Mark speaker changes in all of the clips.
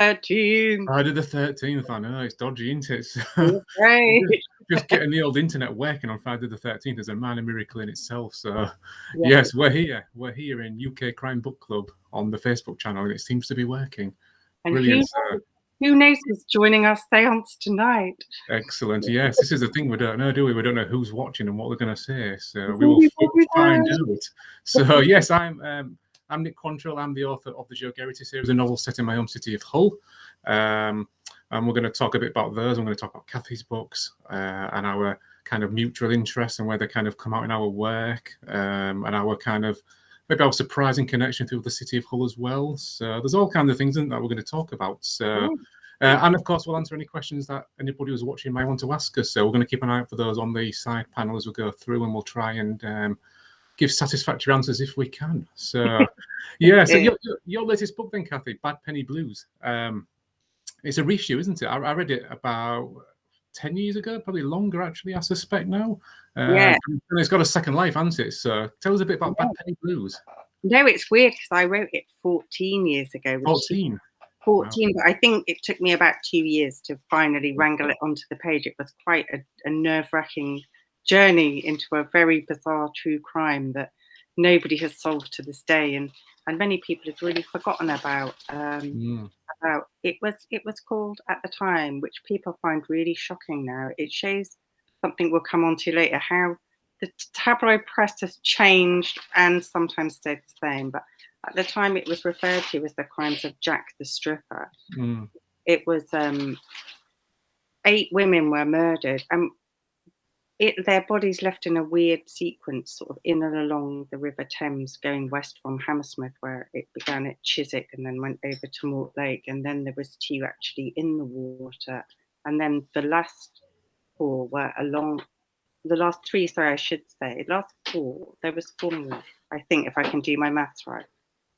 Speaker 1: 13th.
Speaker 2: Friday the 13th. I know, it's dodgy, isn't it?
Speaker 1: It's great.
Speaker 2: Just getting the old internet working on Friday the 13th is a minor miracle in itself. So,
Speaker 1: Yeah.
Speaker 2: yes, we're here. We're here in UK Crime Book Club on the Facebook channel, and it seems to be working.
Speaker 1: And
Speaker 2: Brilliant.
Speaker 1: who knows who's joining our seance tonight?
Speaker 2: Excellent. Yes, this is the thing we don't know, do we? We don't know who's watching and what they're going to say. So we will find out. So yes, I'm Nick Quantrill. I'm the author of the Joe Geraghty series, a novel set in my home city of Hull. And we're going to talk a bit about those. I'm going to talk about Cathy's books and our kind of mutual interests and where they kind of come out in our work and our kind of maybe our surprising connection through the city of Hull as well. So there's all kinds of things that we're going to talk about. So. And of course, we'll answer any questions that anybody who's watching might want to ask us. So we're going to keep an eye out for those on the side panel as we go through, and we'll try and give satisfactory answers if we can. So, yeah. So your latest book then, Cathi, Bad Penny Blues. It's a reissue, isn't it? I read it about 10 years ago, probably longer actually, I suspect now.
Speaker 1: Yeah.
Speaker 2: And it's got a second life, hasn't it? So tell us a bit about Bad Penny Blues.
Speaker 1: No, it's weird because I wrote it 14 years ago.
Speaker 2: 14?
Speaker 1: 14, wow. But I think it took me about 2 years to finally wrangle it onto the page. It was quite a nerve-wracking journey into a very bizarre true crime that nobody has solved to this day, and many people have really forgotten about. About it was called at the time, which people find really shocking now. It shows something we'll come on to later, how the tabloid press has changed and sometimes stayed the same, but at the time it was referred to as the crimes of Jack the Stripper. It was 8 women were murdered, and their bodies left in a weird sequence, sort of in and along the River Thames, going west from Hammersmith, where it began at Chiswick and then went over to Mortlake, and then there was 2 actually in the water, and then the last 4 were along. The last 3, sorry, I should say, last 4. There was 4 more, I think, if I can do my maths right.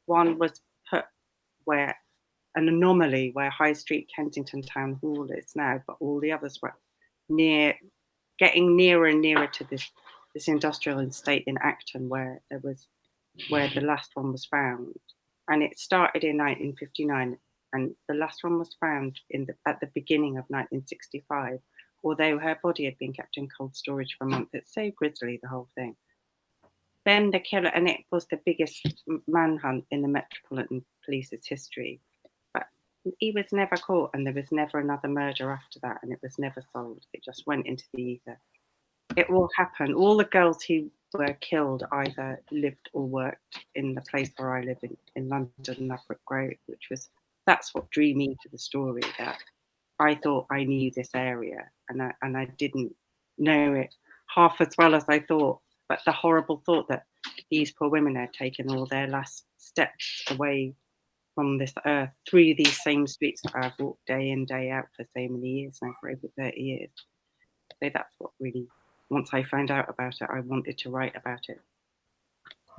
Speaker 1: One was put where an anomaly where High Street Kensington Town Hall is now, but all the others were getting nearer and nearer to this industrial estate in Acton, where the last one was found. And it started in 1959, and the last one was found at the beginning of 1965. Although her body had been kept in cold storage for a month. It's so grisly, the whole thing. Then the killer, and it was the biggest manhunt in the Metropolitan Police's history. But he was never caught, and there was never another murder after that, and it was never solved. It just went into the ether. It all happened. All the girls who were killed either lived or worked in the place where I live in London, Ladbroke Grove, that's what drew me to the story, that I thought I knew this area, and I didn't know it half as well as I thought. But the horrible thought that these poor women had taken all their last steps away from this earth through these same streets that I've walked day in, day out for so many years now, for over 30 years. So that's what really, once I found out about it, I wanted to write about it.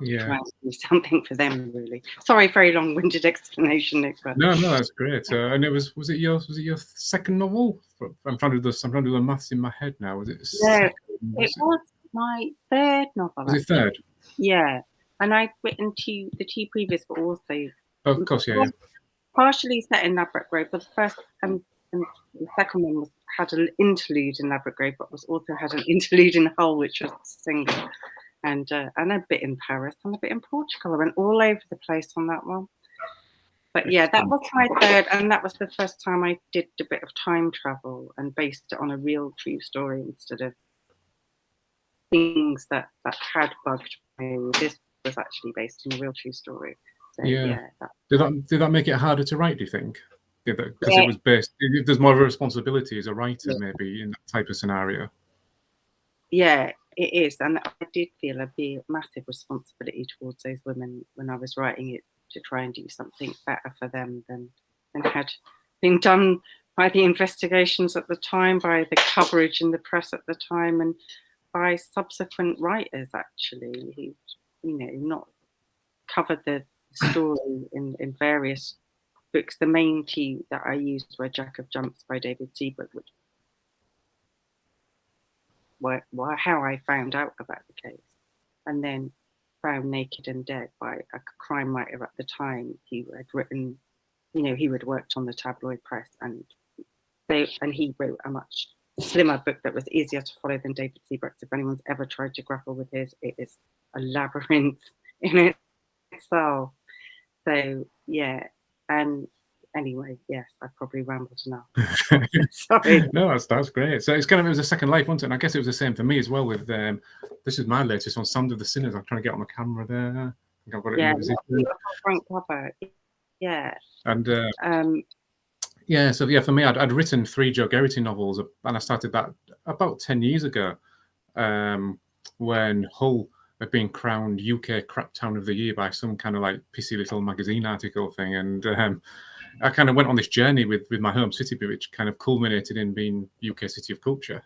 Speaker 2: Yeah.
Speaker 1: Try and do something for them, really. Sorry, very long-winded explanation, Nick. But...
Speaker 2: No, that's great. And was it your second novel? I'm trying to do the maths in my head now. Was it?
Speaker 1: No, it was my third novel.
Speaker 2: Was it third?
Speaker 1: Yeah, and I've written the 2 previous, but also
Speaker 2: of course, yeah.
Speaker 1: Partially set in Ladbroke Grove, but the first and the second one had an interlude in Ladbroke Grove, but also had an interlude in Hull, which was single. And a bit in Paris and a bit in Portugal. I went all over the place on that one. But yeah, that was my third, and that was the first time I did a bit of time travel and based it on a real true story instead of things that had bugged me. This was actually based on a real true story. So,
Speaker 2: yeah. Did that make it harder to write, do you think? Because it was based, there's more of a responsibility as a writer, maybe, in that type of scenario.
Speaker 1: Yeah, it is, and I did feel a massive responsibility towards those women when I was writing it, to try and do something better for them than had been done by the investigations at the time, by the coverage in the press at the time, and by subsequent writers, actually, who not covered the story in various books. The main 2 that I used were Jack of Jumps by David Seabrook, which how I found out about the case, and then Found Naked and Dead by a crime writer at the time who had written you know, he would worked on the tabloid press, and he wrote a much slimmer book that was easier to follow than David Seabrook's. If anyone's ever tried to grapple with his, it is a labyrinth in itself. So yeah, and anyway, yes, I probably rambled enough. Sorry.
Speaker 2: No, that's great. So it's kind of, it was a second life, wasn't it? And I guess it was the same for me as well with this is my latest one, Sand of the Sinners. I'm trying to get on the camera there. I think I've got it in the position.
Speaker 1: Front cover. Yeah.
Speaker 2: And yeah, so yeah, for me, I'd written 3 Joe Garrity novels, and I started that about 10 years ago, when Hull had been crowned UK Crap Town of the Year by some kind of like pissy little magazine article thing, and I kind of went on this journey with my home city, which kind of culminated in being UK City of Culture.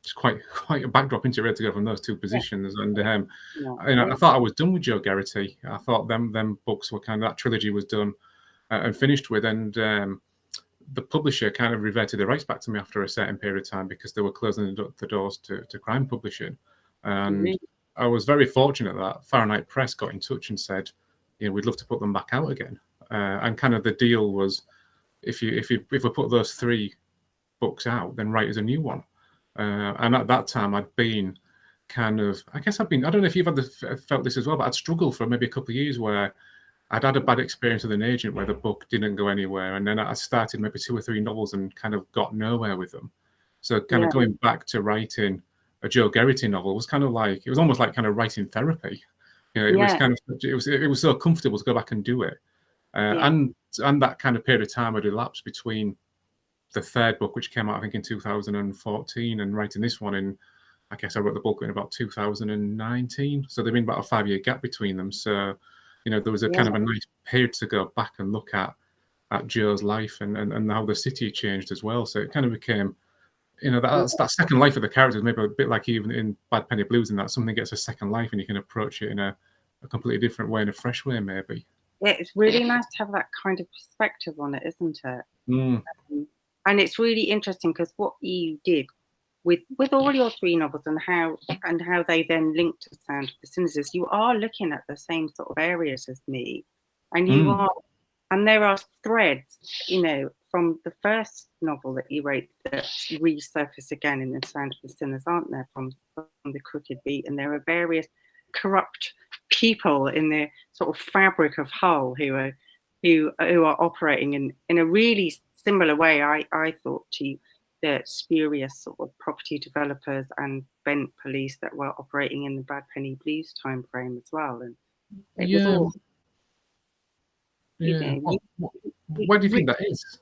Speaker 2: It's quite a backdrop into it to go from those 2 positions, and you know, I thought I was done with Joe Garrity. I thought them books were kind of, that trilogy was done and finished with, and the publisher kind of reverted the rights back to me after a certain period of time because they were closing the doors to crime publishing. And I was very fortunate that Fahrenheit Press got in touch and said, you know, we'd love to put them back out again. And kind of the deal was, if we put those 3 books out, then write us a new one. And at that time, I'd been kind of, I don't know if you've felt this as well, but I'd struggled for maybe a couple of years where I'd had a bad experience with an agent where the book didn't go anywhere, and then I started maybe 2 or 3 novels and kind of got nowhere with them. So kind of going back to writing a Joe Garrity novel was kind of like, it was almost like kind of writing therapy. You know, it was kind of, it was so comfortable to go back and do it. And that kind of period of time had elapsed between the 3rd book, which came out I think in 2014, and writing this one in, I guess I wrote the book in about 2019. So there'd been about a 5-year gap between them. So, you know, there was a kind of a nice period to go back and look at Joe's life and how the city changed as well. So it kind of became, you know, that second life of the characters, maybe a bit like even in Bad Penny Blues, in that something gets a second life and you can approach it in a completely different way, in a fresh way, maybe.
Speaker 1: Yeah, it's really nice to have that kind of perspective on it, isn't it? And it's really interesting because what you did with all your 3 novels and how they then link to Sound of the Sinners is you are looking at the same sort of areas as me, and you are, and there are threads, you know, from the first novel that you wrote that resurface again in the Sound of the Sinners, aren't there? From the Crooked Beat, and there are various corrupt people in the sort of fabric of Hull who are operating in a really similar way, I thought, to the spurious sort of property developers and bent police that were operating in the Bad Penny Blues time frame as well. And it was all,
Speaker 2: why do you think that is?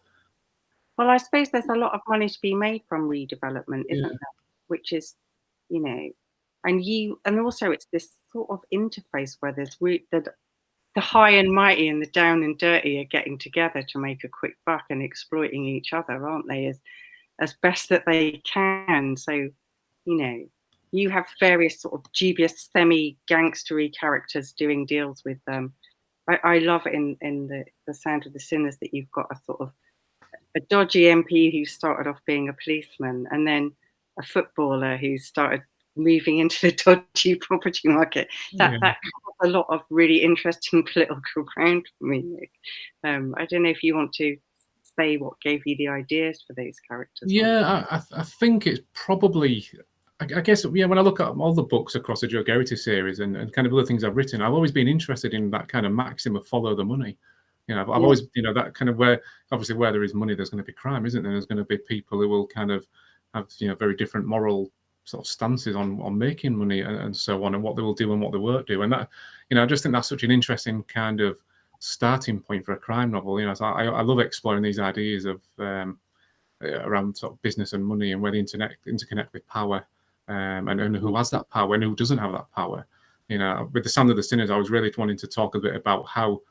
Speaker 1: Well, I suppose there's a lot of money to be made from redevelopment, isn't there? Which is, you know, and also it's this sort of interface where there's the high and mighty and the down and dirty are getting together to make a quick buck and exploiting each other, aren't they? As best that they can. So, you know, you have various sort of dubious semi-gangstery characters doing deals with them. I love in the Sound of the Sinners that you've got a sort of a dodgy MP who started off being a policeman, and then a footballer who started moving into the dodgy property market. That covers a lot of really interesting political ground for me, Nick. I don't know if you want to say what gave you the ideas for those characters.
Speaker 2: I think it's probably, I guess, when I look at all the books across the Joe Garrity series and kind of other things I've written, I've always been interested in that kind of maxim of follow the money. You know, I've always, you know, that kind of where, obviously where there is money, there's going to be crime, isn't there? There's going to be people who will kind of have, you know, very different moral sort of stances on making money and so on, and what they will do and what they won't do. And that, you know, I just think that's such an interesting kind of starting point for a crime novel. You know, so I love exploring these ideas of around sort of business and money and where the interconnect with power, and who has that power and who doesn't have that power. You know, with the Sound of the Sinners, I was really wanting to talk a bit about how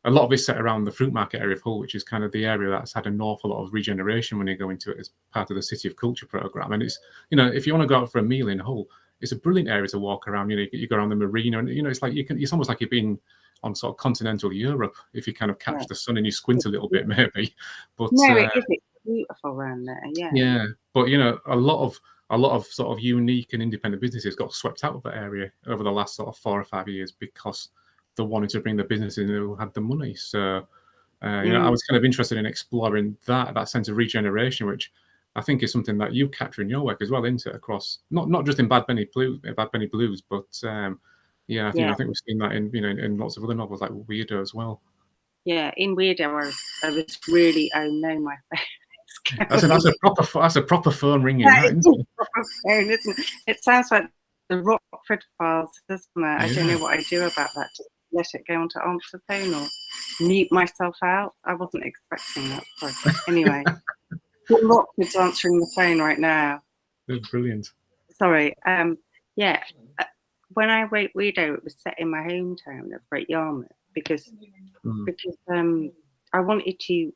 Speaker 2: a lot of it's set around the fruit market area of Hull, which is kind of the area that's had an awful lot of regeneration when you go into it as part of the City of Culture programme. And it's, you know, if you want to go out for a meal in Hull, it's a brilliant area to walk around. You know, you go around the marina, and you know, it's like it's almost like you're being on sort of continental Europe if you kind of catch the sun and you squint a little bit, maybe. But
Speaker 1: no, it is beautiful around there.
Speaker 2: Yeah, but you know, a lot of sort of unique and independent businesses got swept out of that area over the last sort of 4 or 5 years because they wanted to bring the businesses in who had the money. So, I was kind of interested in exploring that sense of regeneration, which I think is something that you capture in your work as well, isn't it? Across not just in Bad Penny Blues, but I think we've seen that in lots of other novels like Weirdo as well.
Speaker 1: Yeah, in Weirdo, I was really, oh no, my phone.
Speaker 2: That's a proper phone ringing.
Speaker 1: That is a proper phone, isn't it? It sounds like the Rockford Files, doesn't it? I don't know what I do about that. Just let it go onto answer phone or mute myself out. I wasn't expecting that. Sorry. Anyway, Rockford's answering the phone right now.
Speaker 2: That's brilliant.
Speaker 1: Sorry. When I wrote Weirdo, it was set in my hometown of Great Yarmouth because I wanted to.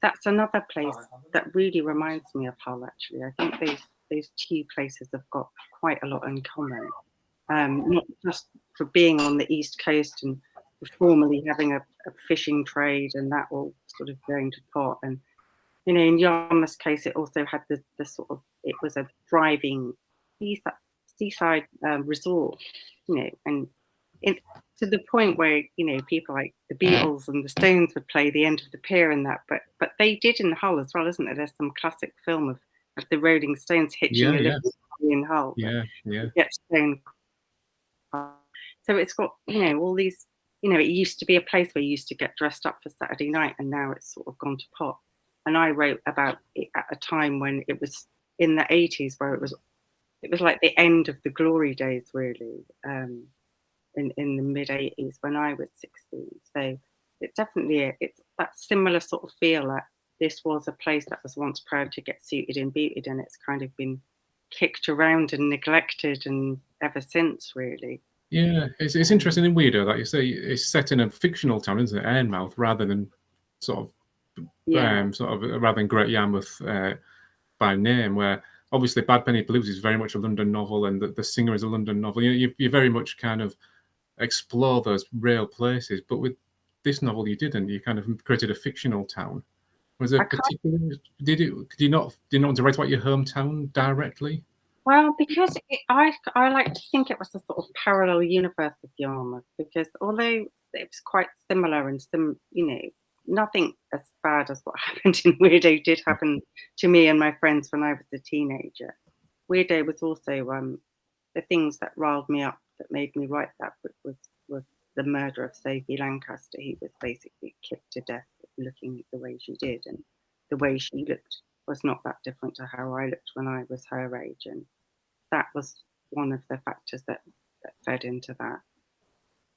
Speaker 1: That's another place that really reminds me of Hull. Actually, I think those two places have got quite a lot in common. Not just for being on the East Coast and formerly having a fishing trade, and that all sort of going to pot. And in Yarmouth's case, it also had the sort of, it was a thriving seaside resort, and to the point where people like the Beatles and the Stones would play the End of the Pier and that, but they did in Hull as well, isn't there? There's some classic film of the Rolling Stones hitching a little in Hull.
Speaker 2: Yeah.
Speaker 1: Get Stone. So it's got all these. It used to be a place where you used to get dressed up for Saturday night, and now it's sort of gone to pot. And I wrote about it at a time when it was in the 80s, where it was like the end of the glory days, really. In the mid 80s when I was 16. So it's definitely it's that similar sort of feel that this was a place that was once proud to get suited and booted, and it's kind of been kicked around and neglected and ever since, really.
Speaker 2: Yeah, it's interesting in Weirdo that you say it's set in a fictional town, isn't it, Yarmouth, rather than rather than Great Yarmouth by name, where obviously Bad Penny Blues is very much a London novel, and the singer is a London novel. You very much kind of explore those real places, but with this novel you didn't. You kind of created a fictional town. Was there particular? Did you not want to write about your hometown directly?
Speaker 1: Well, because I like to think it was a sort of parallel universe of Yarmouth, because although it was quite similar and nothing as bad as what happened in Weirdo did happen to me and my friends when I was a teenager. Weirdo was also the things that riled me up that made me write that book was the murder of Sophie Lancaster, who was basically kicked to death looking the way she did, and the way she looked was not that different to how I looked when I was her age, and that was one of the factors that fed into that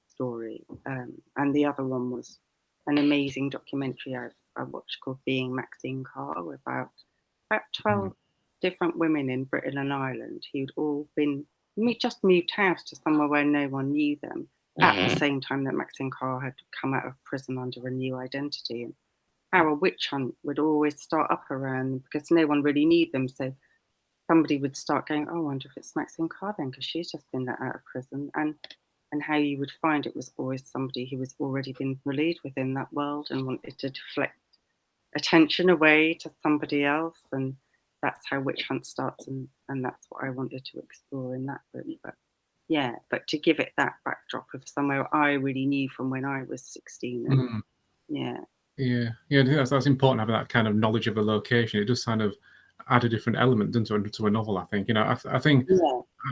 Speaker 1: story. And the other one was an amazing documentary I watched called Being Maxine Carr, about 12 different women in Britain and Ireland who'd all been just moved house to somewhere where no one knew them at the same time that Maxine Carr had come out of prison under a new identity, and how a witch hunt would always start up around them because no one really knew them. So somebody would start going, oh, I wonder if it's Maxine Carr then, because she's just been let out of prison, and how you would find it was always somebody who was already been bullied within that world and wanted to deflect attention away to somebody else, and that's how witch hunt starts, and that's what I wanted to explore in that book. But to give it that backdrop of somewhere I really knew from when I was 16. And,
Speaker 2: I think that's important, having that kind of knowledge of a location. It does kind of add a different element to a novel, I think. I think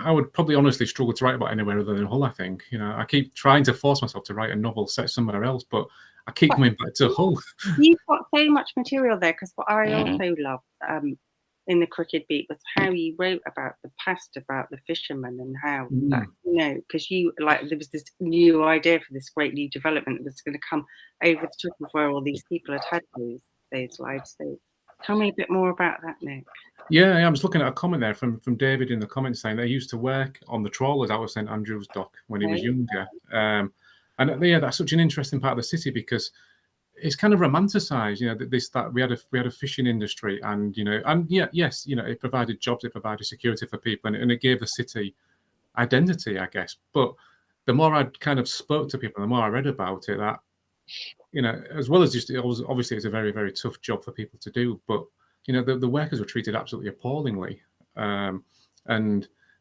Speaker 2: I would probably honestly struggle to write about anywhere other than Hull, I think. I keep trying to force myself to write a novel set somewhere else, but I keep coming back to Hull.
Speaker 1: You've got so much material there, because what I also loved in The Crooked Beat was how you wrote about the past, about the fishermen, and how that, because there was this new idea for this great new development that was going to come over the top of where all these people had those lives. So tell me a bit more about that, Nick.
Speaker 2: Yeah, I was looking at a comment there from David in the comments saying they used to work on the trawlers out of St Andrew's Dock when he was younger. And that's such an interesting part of the city, because it's kind of romanticized, that we had a fishing industry, and it provided jobs, it provided security for people, and it gave the city identity, I guess. But the more I kind of spoke to people, the more I read about it, that as well as obviously it's a very, very tough job for people to do, but the workers were treated absolutely appallingly, and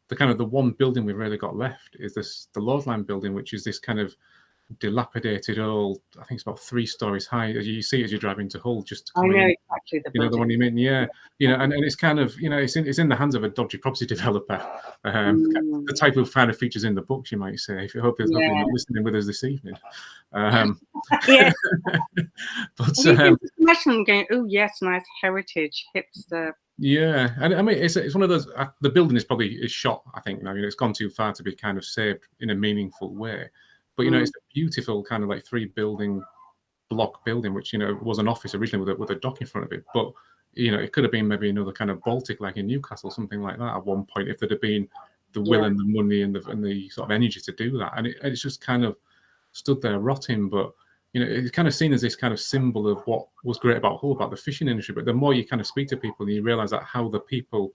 Speaker 2: the one building we've really got left is the Lord Line building, which is this kind of dilapidated old, I think it's about 3 stories high, as you see as you're driving to Hull, just to
Speaker 1: I
Speaker 2: come
Speaker 1: know
Speaker 2: in.
Speaker 1: exactly the
Speaker 2: You know the one
Speaker 1: building.
Speaker 2: you mean, yeah. You know, and it's kind of, you know, it's in the hands of a dodgy property developer. The type of kind of features in the books, you might say. If you hopefully you're not listening with us this evening.
Speaker 1: Yeah.
Speaker 2: But
Speaker 1: You can just imagine them going, oh yes, nice heritage hipster.
Speaker 2: yeah, and I mean it's one of those. The building is shot. I think now, you know, it's gone too far to be kind of saved in a meaningful way. But you know, it's a beautiful kind of like 3-building block building, which, you know, was an office originally with a dock in front of it. But you know, it could have been maybe another kind of Baltic, like in Newcastle, something like that at one point, if there'd have been the will and the money and the sort of energy to do that. And it's just kind of stood there rotting. But you know, it's kind of seen as this kind of symbol of what was great about Hull, about the fishing industry. But the more you kind of speak to people, and you realise that how the people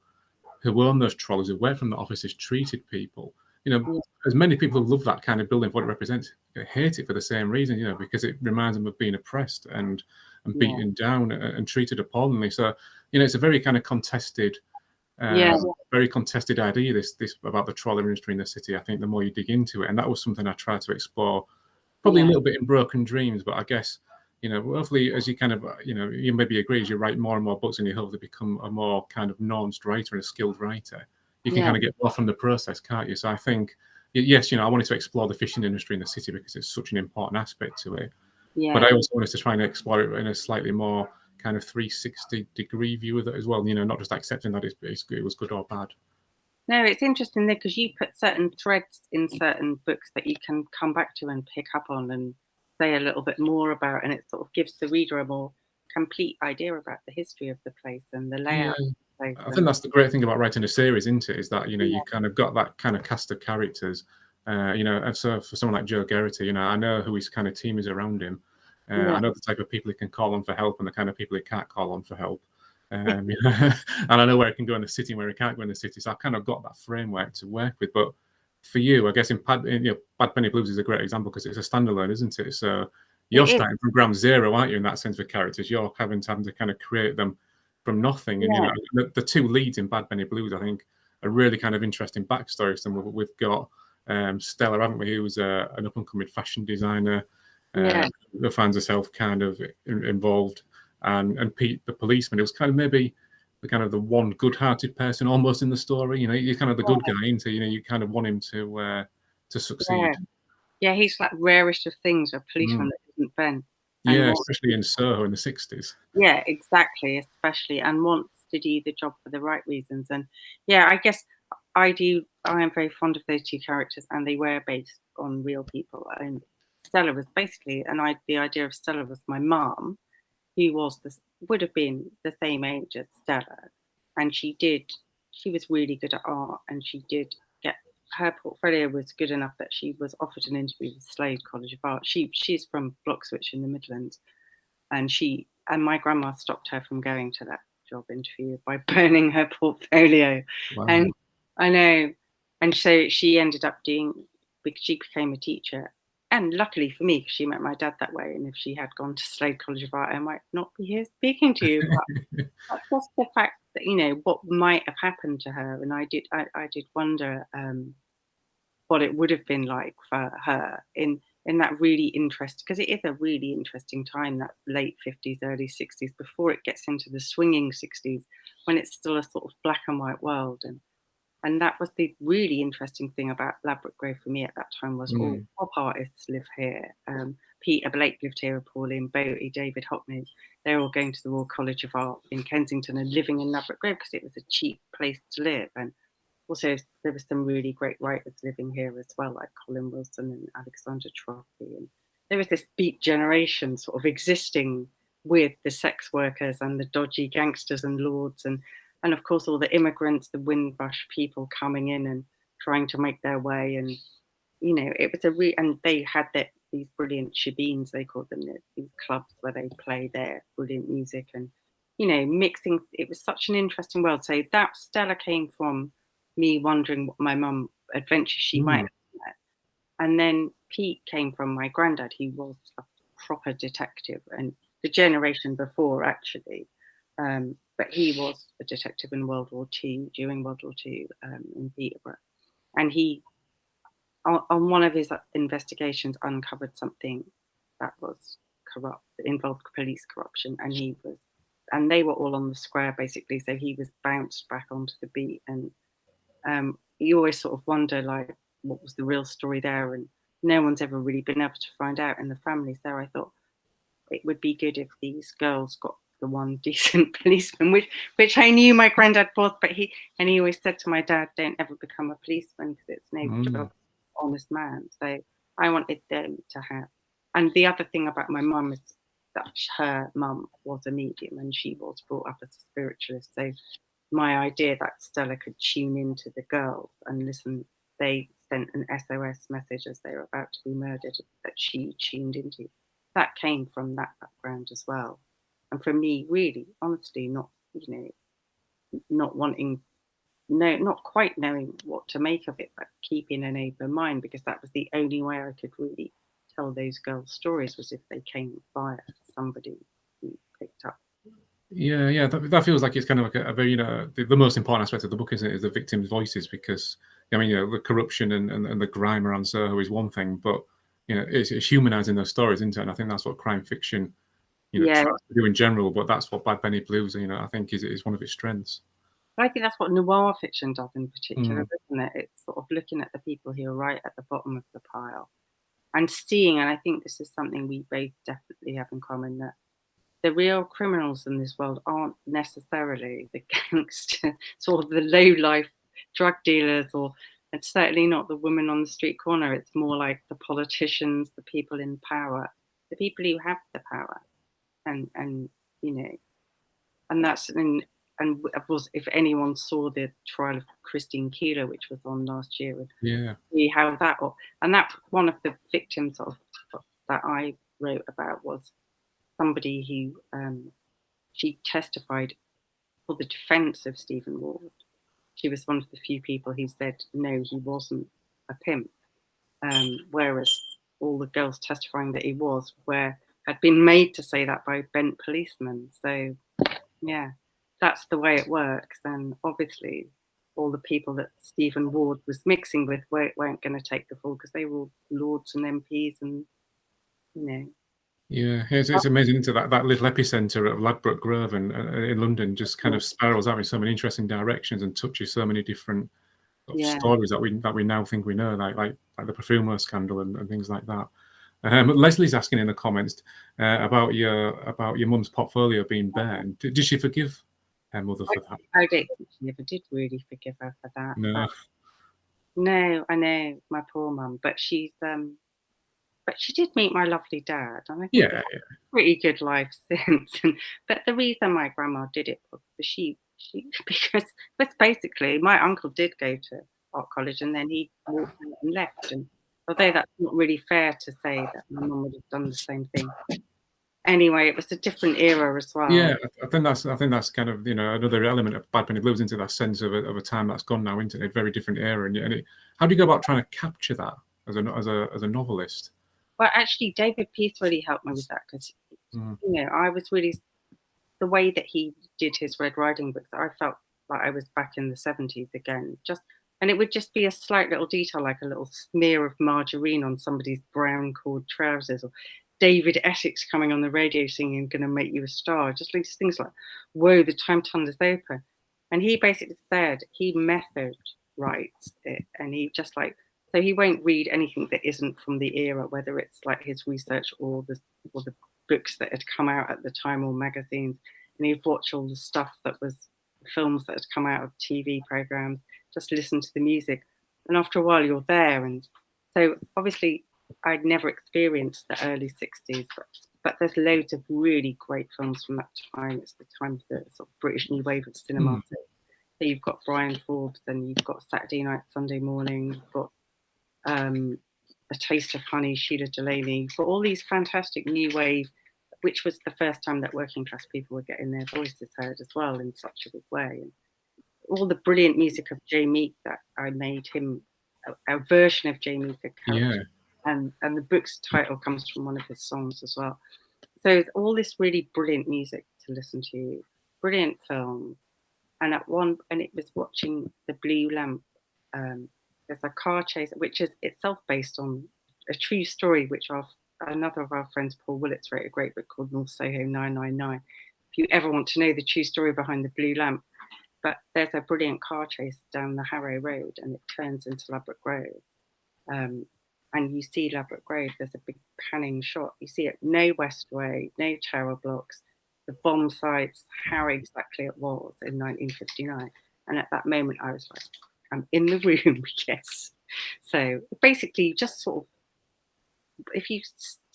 Speaker 2: who own those trolleys, who work from the offices, treated people. You know, as many people who love that kind of building for what it represents, hate it for the same reason, you know, because it reminds them of being oppressed and beaten down and treated appallingly. So, you know, it's a very kind of contested, very contested idea, this about the trolley industry in the city. I think the more you dig into it, and that was something I tried to explore, probably a little bit in Broken Dreams, but I guess, you know, hopefully as you kind of, you know, you maybe agree, as you write more and more books and you hopefully become a more kind of nuanced writer and a skilled writer, you can kind of get more from the process, can't you? So I think, yes, you know, I wanted to explore the fishing industry in the city because it's such an important aspect to it. But I also wanted to try and explore it in a slightly more kind of 360-degree view of it as well, you know, not just accepting that it was good or bad.
Speaker 1: No, it's interesting there because you put certain threads in certain books that you can come back to and pick up on and say a little bit more about, and it sort of gives the reader a more complete idea about the history of the place and the layout of the place.
Speaker 2: I think that's the great thing about writing a series, isn't it? Is that, you know, you kind of got that kind of cast of characters, you know, and so for someone like Joe Garrity, you know, I know who his kind of team is around him. I know the type of people he can call on for help and the kind of people he can't call on for help. You know, and I know where he can go in the city and where he can't go in the city. So I've kind of got that framework to work with. But for you, I guess Bad Penny Blues is a great example because it's a standalone, isn't it? So you're starting from ground zero, aren't you, in that sense, for characters? You're having to kind of create them from nothing. And, you know, the 2 leads in Bad Penny Blues, I think, are really kind of interesting backstories. And we've got Stella, haven't we, who's an up-and-coming fashion designer that finds herself kind of involved. And Pete, the policeman, it was kind of maybe the one good-hearted person almost in the story. You know, you're kind of the good guy, into, you know, you kind of want him to succeed.
Speaker 1: Yeah, he's like rarest of things, a policeman that isn't bent.
Speaker 2: Yeah, especially in Soho in the 60s.
Speaker 1: Yeah, exactly, especially, and wants to do the job for the right reasons. And yeah, I guess I am very fond of those 2 characters, and they were based on real people. And Stella was basically, the idea of Stella was my mum, who would have been the same age as Stella, and she was really good at art, and she did get, her portfolio was good enough that she was offered an interview with Slade College of Art. She's from Bloxwich in the Midlands, and my grandma stopped her from going to that job interview by burning her portfolio.
Speaker 2: Wow.
Speaker 1: And I know, and so she ended up she became a teacher. And luckily for me, because she met my dad that way, and if she had gone to Slade College of Art, I might not be here speaking to you. But that's just the fact that, you know, what might have happened to her. And I did wonder what it would have been like for her in that really interesting, because it is a really interesting time, that late 50s, early 60s, before it gets into the swinging 60s, when it's still a sort of black and white world. And that was the really interesting thing about Ladbroke Grove for me at that time, was all pop artists live here. Peter Blake lived here, Pauline Boaty, David Hockney. They're all going to the Royal College of Art in Kensington and living in Ladbroke Grove because it was a cheap place to live. And also there were some really great writers living here as well, like Colin Wilson and Alexander Trophy. And there was this Beat generation sort of existing with the sex workers and the dodgy gangsters and lords, and of course all the immigrants, the Windrush people coming in and trying to make their way. And, you know, it was and they had these brilliant shebeens, they called them, these clubs where they play their brilliant music and, you know, mixing. It was such an interesting world. So that Stella came from me wondering what my mum adventures she might have had. And then Pete came from my granddad. He was a proper detective, and the generation before, actually. But he was a detective in World War II, during World War II, in Peterborough. And on one of his investigations, uncovered something that was corrupt, that involved police corruption, and they were all on the square basically. So he was bounced back onto the beat, and you always sort of wonder, like, what was the real story there, and no one's ever really been able to find out in the family. So I thought it would be good if these girls got the one decent policeman, which I knew my granddad was, but he always said to my dad, "Don't ever become a policeman because it's no job, honest man." So I wanted them to have. And the other thing about my mum is that her mum was a medium and she was brought up as a spiritualist. So my idea that Stella could tune into the girls and listen, they sent an SOS message as they were about to be murdered that she tuned into. That came from that background as well. And for me, really, honestly, not wanting, not quite knowing what to make of it, but keeping an open mind, because that was the only way I could really tell those girls' stories, was if they came via somebody who picked up.
Speaker 2: Yeah, that feels like it's kind of like a very, the most important aspect of the book, isn't it, is the victims' voices, because, I mean, the corruption and the grime around Soho is one thing, but, it's humanizing those stories, isn't it? And I think that's what crime fiction, tries to do in general, but that's what Bad Penny Blues, I think is one of its strengths.
Speaker 1: I think that's what noir fiction does in particular, isn't it? It's sort of looking at the people who are right at the bottom of the pile and seeing, and I think this is something we both definitely have in common, that the real criminals in this world aren't necessarily the gangster, sort of the low-life drug dealers, and certainly not the woman on the street corner. It's more like the politicians, the people in power, the people who have the power, and that's and of course, if anyone saw the trial of Christine Keeler, which was on last year, see how that, and that one of the victims of that I wrote about was somebody who she testified for the defence of Stephen Ward. She was one of the few people who said no, he wasn't a pimp, whereas all the girls testifying that he was had been made to say that by bent policemen. So yeah, that's the way it works. And obviously, all the people that Stephen Ward was mixing with weren't going to take the fall, because they were all lords and MPs, and
Speaker 2: Yeah, it's amazing, isn't it? That little epicenter of Ladbroke Grove and in London just kind of spirals out in so many interesting directions and touches so many different stories that we now think we know, like the Profumo scandal and things like that. Leslie's asking in the comments about your mum's portfolio being burned. Did she forgive her mother for that?
Speaker 1: I don't think she never did really forgive her for that.
Speaker 2: No.
Speaker 1: No, I know, my poor mum, but she did meet my lovely dad, and I think pretty good life since. But the reason my grandma did it was because basically my uncle did go to art college, and then he walked out and left. And although that's not really fair to say that my mum would have done the same thing. Anyway, it was a different era as well.
Speaker 2: Yeah, I think that's kind of another element of Bad Penny Blues, into that sense of a time that's gone now, into a very different era. And how do you go about trying to capture that as a novelist?
Speaker 1: Well, actually, David Peace really helped me with that, because I was really, the way that he did his Red Riding books, I felt like I was back in the 70s again. And it would just be a slight little detail, like a little smear of margarine on somebody's brown cord trousers, or David Essex coming on the radio singing "Gonna Make You a Star." Just things like, whoa, the time tunnel is open. And he basically said he method writes it, and he just so he won't read anything that isn't from the era, whether it's like his research or the books that had come out at the time, or magazines. And he'd watch all the stuff that was films that had come out of TV programs, just listen to the music. And after a while, you're there. And so obviously, I'd never experienced the early 60s, but there's loads of really great films from that time. It's the time of the sort of British new wave of cinema. So you've got Brian Forbes, and you've got Saturday Night, Sunday Morning, you've got A Taste of Honey, Sheila Delaney. You've got all these fantastic new wave, which was the first time that working class people were getting their voices heard as well in such a big way. And all the brilliant music of Jay Meek, that I made him a version of Jay Meek a character. And the book's title comes from one of his songs as well. So all this really brilliant music to listen to, brilliant film. And it was watching the Blue Lamp there's a car chase, which is itself based on a true story, which another of our friends, Paul Willits, wrote a great book called North Soho 999. If you ever want to know the true story behind the Blue Lamp. But there's a brilliant car chase down the Harrow Road, and it turns into Ladbroke Grove. And you see Ladbroke Grove, there's a big panning shot. You see it, no Westway, no tower blocks, the bomb sites, how exactly it was in 1959. And at that moment, I was like, I'm in the room, yes. So basically, just sort of, if you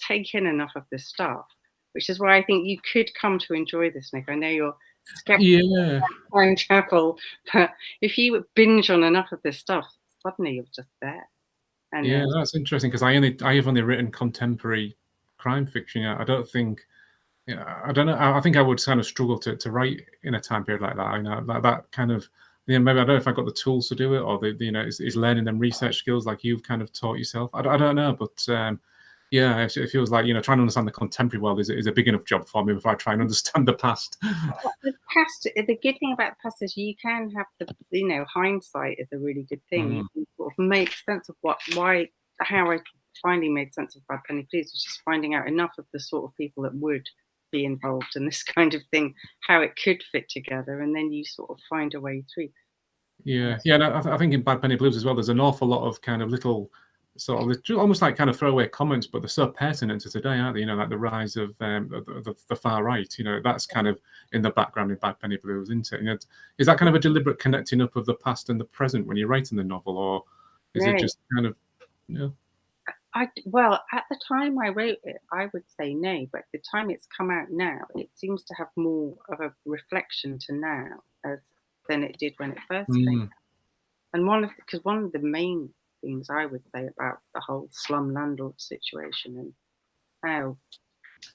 Speaker 1: take in enough of this stuff, which is why I think you could come to enjoy this, Nick. I know you're skeptical about time travel, but if you binge on enough of this stuff, suddenly you're just there. And
Speaker 2: yeah, that's interesting, because I have only written contemporary crime fiction. I don't think, I don't know. I think I would kind of struggle to write in a time period like that. You know, that kind of, maybe I don't know if I got the tools to do it, or is learning them research skills like you've kind of taught yourself. I don't know, but yeah, it feels like, trying to understand the contemporary world is a big enough job for me before I try and understand the past.
Speaker 1: The past, the good thing about the past is you can have hindsight is a really good thing. You can sort of make sense of how I finally made sense of Bad Penny Blues, was just finding out enough of the sort of people that would be involved in this kind of thing, how it could fit together, and then you sort of find a way through.
Speaker 2: Yeah, no, I think in Bad Penny Blues as well, there's an awful lot of kind of little sort of almost like kind of throwaway comments, but they're so pertinent to today, aren't they? Like the rise of the far right. That's kind of in the background in Bad Penny Blues, isn't it? Is that kind of a deliberate connecting up of the past and the present when you're writing the novel, or is it just kind of,
Speaker 1: Well, at the time I wrote it, I would say no, but the time it's come out now, it seems to have more of a reflection to now than it did when it first came out. And one of the main things I would say about the whole slum landlord situation, and how,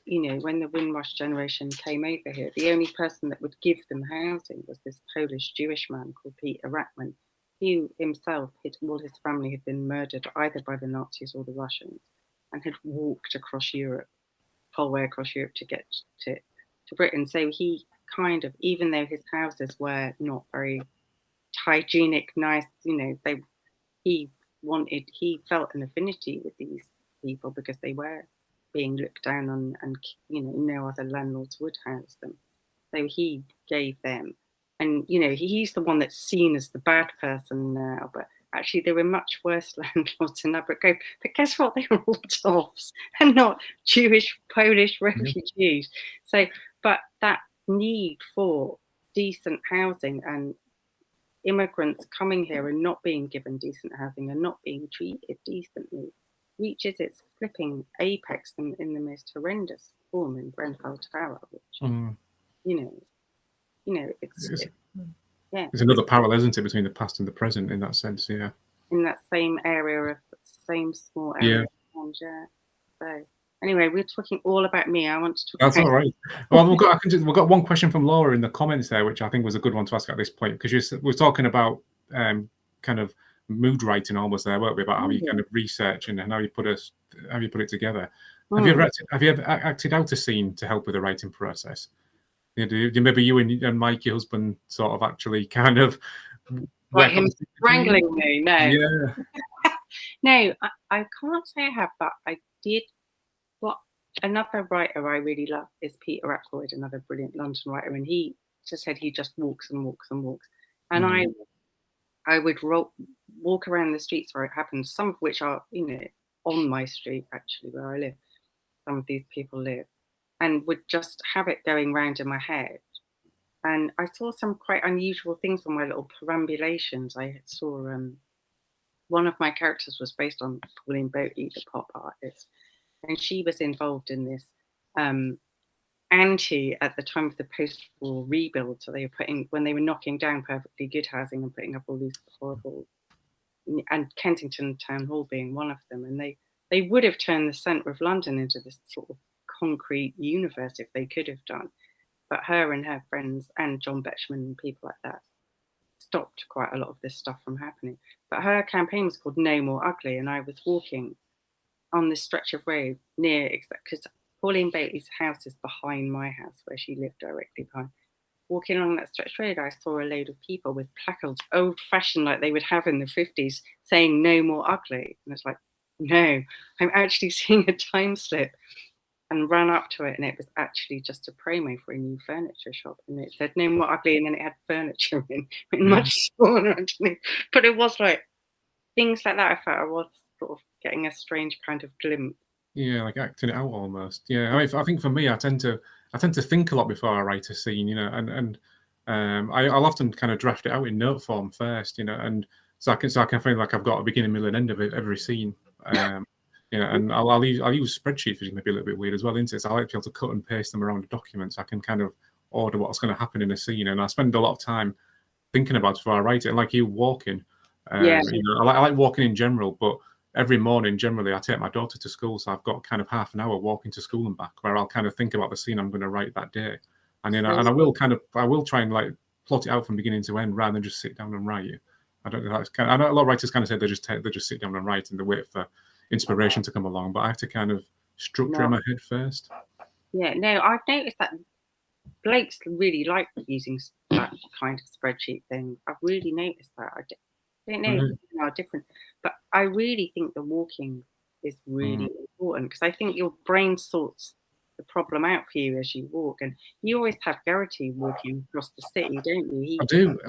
Speaker 1: when the Windrush generation came over here, the only person that would give them housing was this Polish Jewish man called Pete Aratman, who himself, all his family had been murdered either by the Nazis or the Russians, and had walked across Europe, whole way across Europe to get to Britain. So he kind of, even though his houses were not very hygienic, nice, he felt an affinity with these people because they were being looked down on, and no other landlords would house them. So he gave them, and he's the one that's seen as the bad person now, but actually there were much worse landlords in Ladbroke Grove. But guess what? They were all toffs and not Jewish, Polish refugees. So, but that need for decent housing and immigrants coming here and not being given decent housing and not being treated decently reaches its flipping apex in the most horrendous form in Grenfell Tower, which it's
Speaker 2: another parallel, isn't it, between the past and the present in that sense? Yeah,
Speaker 1: in that same same small area. So anyway, we're talking all about me. I want to talk.
Speaker 2: That's all right. Well, we've got one question from Laura in the comments there, which I think was a good one to ask at this point, because we're talking about kind of mood writing almost there, weren't we? About how you kind of research and how you put it together. Have you ever acted out a scene to help with the writing process? Maybe you and Mike, your husband, sort of actually kind of
Speaker 1: like him strangling me? No.
Speaker 2: Yeah.
Speaker 1: No, I can't say I have, but I did. What another writer I really love is Peter Ackroyd, another brilliant London writer, and he just said he just walks and walks and walks, and I would walk around the streets where it happens, some of which are on my street actually where I live. Some of these people live, and would just have it going round in my head. And I saw some quite unusual things on my little perambulations. I saw one of my characters was based on Pauline Boatley, the pop artist, and she was involved in this anti at the time of the post-war rebuild. So they were when they were knocking down perfectly good housing and putting up all these horrible, and Kensington Town Hall being one of them. And they would have turned the centre of London into this sort of concrete universe if they could have done. But her and her friends and John Betjeman and people like that stopped quite a lot of this stuff from happening. But her campaign was called No More Ugly, and I was walking on this stretch of road near, because Pauline Bailey's house is behind my house where she lived directly behind. walking along that stretched road, I saw a load of people with placards, old-fashioned, like they would have in the 50s, saying "No more ugly." And it's like, no, I'm actually seeing a time slip. And ran up to it, and it was actually just a promo for a new furniture shop, and it said "No more ugly," and then it had furniture in much smaller underneath. But it was like things like that. I felt I was sort of getting a strange kind of glimpse.
Speaker 2: Yeah, like acting it out almost. Yeah, I mean, I think for me, I tend to think a lot before I write a scene, and I'll often kind of draft it out in note form first, and so I can feel like I've got a beginning, middle, and end of every scene. And I'll use spreadsheets, which is maybe a little bit weird as well, isn't it? So I like to be able to cut and paste them around a document, so I can kind of order what's going to happen in a scene, and I spend a lot of time thinking about it before I write it. And like you, walking,
Speaker 1: Yeah.
Speaker 2: I like walking in general, but every morning, generally, I take my daughter to school, so I've got kind of half an hour walking to school and back, where I'll kind of think about the scene I'm going to write that day, and and I will try and like plot it out from beginning to end rather than just sit down and write it. I don't know. I know a lot of writers kind of say they just sit down and write and they wait for inspiration to come along, but I have to kind of structure in my head first.
Speaker 1: Yeah, no, I've noticed that Blake's really like using that kind of spreadsheet thing. I've really noticed that. I don't know if they are different, but I really think the walking is really important, because I think your brain sorts the problem out for you as you walk. And you always have Garrity walking across the city, don't you?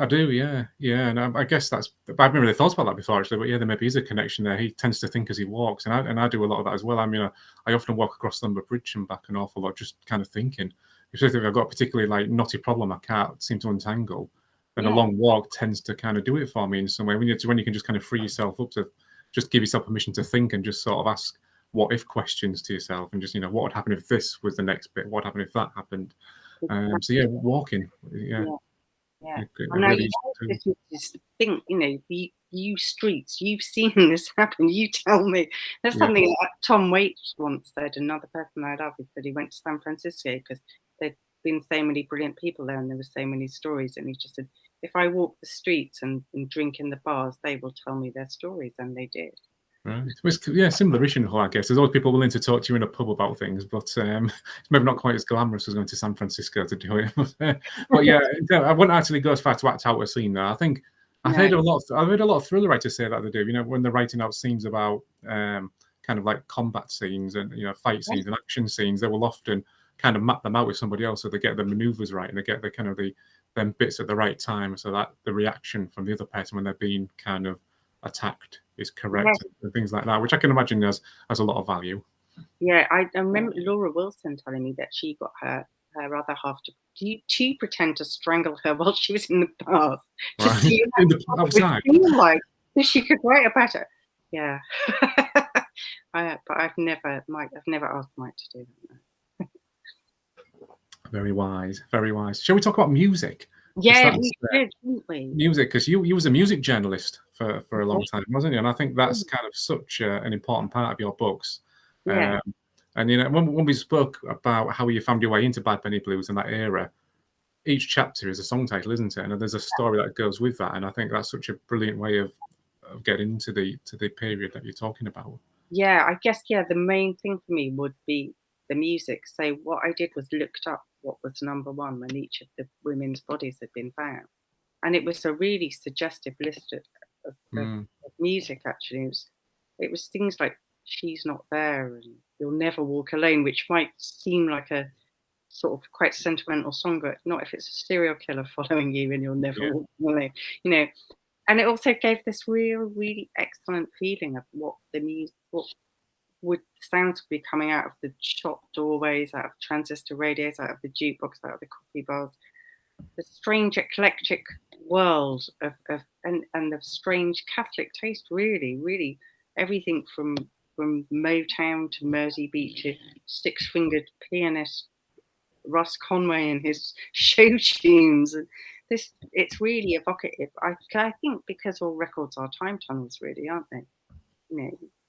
Speaker 2: I do, yeah. And I guess I've never really thought about that before, actually. But yeah, there maybe is a connection there. He tends to think as he walks, and I do a lot of that as well. I mean, I often walk across Slum Bridge and back an awful lot, just kind of thinking. Especially if I've got a particularly like knotty problem I can't seem to untangle, then a long walk tends to kind of do it for me in some way. When you can just kind of free yourself up to just give yourself permission to think and just sort of ask what if questions to yourself, and just what would happen if this was the next bit? What would happen if that happened? So yeah, walking,
Speaker 1: Yeah. I know
Speaker 2: really
Speaker 1: you just think, you streets, you've seen this happen. You tell me. There's something that Tom Waits once said. Another person I love, he said he went to San Francisco because there'd been so many brilliant people there, and there were so many stories. And he just said, if I walk the streets and drink in the bars, they will tell me their stories, and they did.
Speaker 2: Right. Yeah, similar issue, I guess. There's always people willing to talk to you in a pub about things, but it's maybe not quite as glamorous as going to San Francisco to do it. But yeah, I wouldn't actually go as far to act out a scene there. I think I've heard a lot of thriller writers say that they do. When they're writing out scenes about kind of like combat scenes and fight scenes and action scenes, they will often kind of map them out with somebody else, so they get the maneuvers right and they get the kind of them bits at the right time, so that the reaction from the other person when they're being kind of attacked is correct, and things like that, which I can imagine has a lot of value.
Speaker 1: Yeah, I remember Laura Wilson telling me that she got her other half to pretend to strangle her while she was in the bath, to see outside, like, so she could write about it. Yeah, but I've never asked Mike to do that.
Speaker 2: Very wise, very wise. Shall we talk about music?
Speaker 1: Yeah, we did, didn't we?
Speaker 2: Music, because you was a music journalist for a long time, wasn't you? And I think that's kind of such an important part of your books.
Speaker 1: Yeah.
Speaker 2: And when we spoke about how you found your way into Bad Penny Blues in that era, each chapter is a song title, isn't it? And there's a story that goes with that. And I think that's such a brilliant way of getting into the period that you're talking about.
Speaker 1: Yeah, I guess the main thing for me would be the music. So what I did was looked up what was number one when each of the women's bodies had been found, and it was a really suggestive list of music. Actually, it was things like "She's Not There" and "You'll Never Walk Alone," which might seem like a sort of quite sentimental song, but not if it's a serial killer following you and you're never walking alone. And it also gave this really excellent feeling of what the music, what would sounds be coming out of the shop doorways, out of transistor radios, out of the jukebox, out of the coffee bars. The strange eclectic world of and the strange Catholic taste, really everything from Motown to Mersey Beat to six-fingered pianist Russ Conway and his show tunes. And it's really evocative. I think because all records are time tunnels, really, aren't they?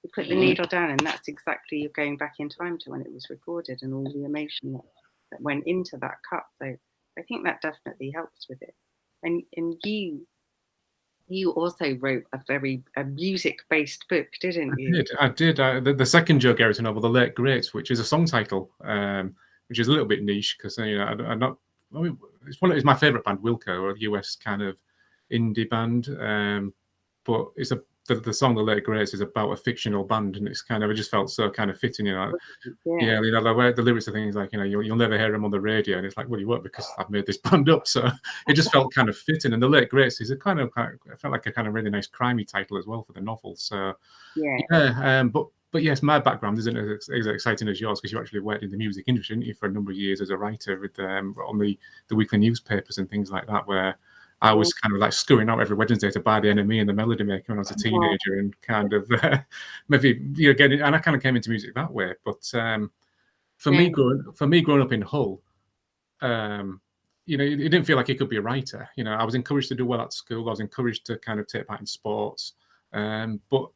Speaker 1: You put the needle down, and that's exactly you're going back in time to when it was recorded, and all the emotion that went into that cut. So I think that definitely helps with it. And you also wrote a music-based book, didn't you?
Speaker 2: I did. The second Joe Garrity novel, The Late Greats, which is a song title, which is a little bit niche because it's my favorite band, Wilco, a US kind of indie band. But it's the song "The Late Greats" is about a fictional band, and it's kind of, it just felt so kind of fitting, you know. Yeah, you know, the lyrics are things like, you know, you'll never hear them on the radio, and it's like, well, you won't, because I've made this band up. So it just felt kind of fitting. And "The Late Greats" is a kind of, it felt like a kind of really nice crimey title as well for the novel. So yeah, but yes, my background isn't as exciting as yours, because you actually worked in the music industry, didn't you, for a number of years as a writer with on the weekly newspapers and things like that, where I was kind of like scurrying out every Wednesday to buy the NME and the Melody Maker when I was a teenager, and kind of maybe, you know, getting, and I kind of came into music that way. But for me growing up in Hull, you know, it didn't feel like you could be a writer. You know, I was encouraged to do well at school. I was encouraged to kind of take part in sports, but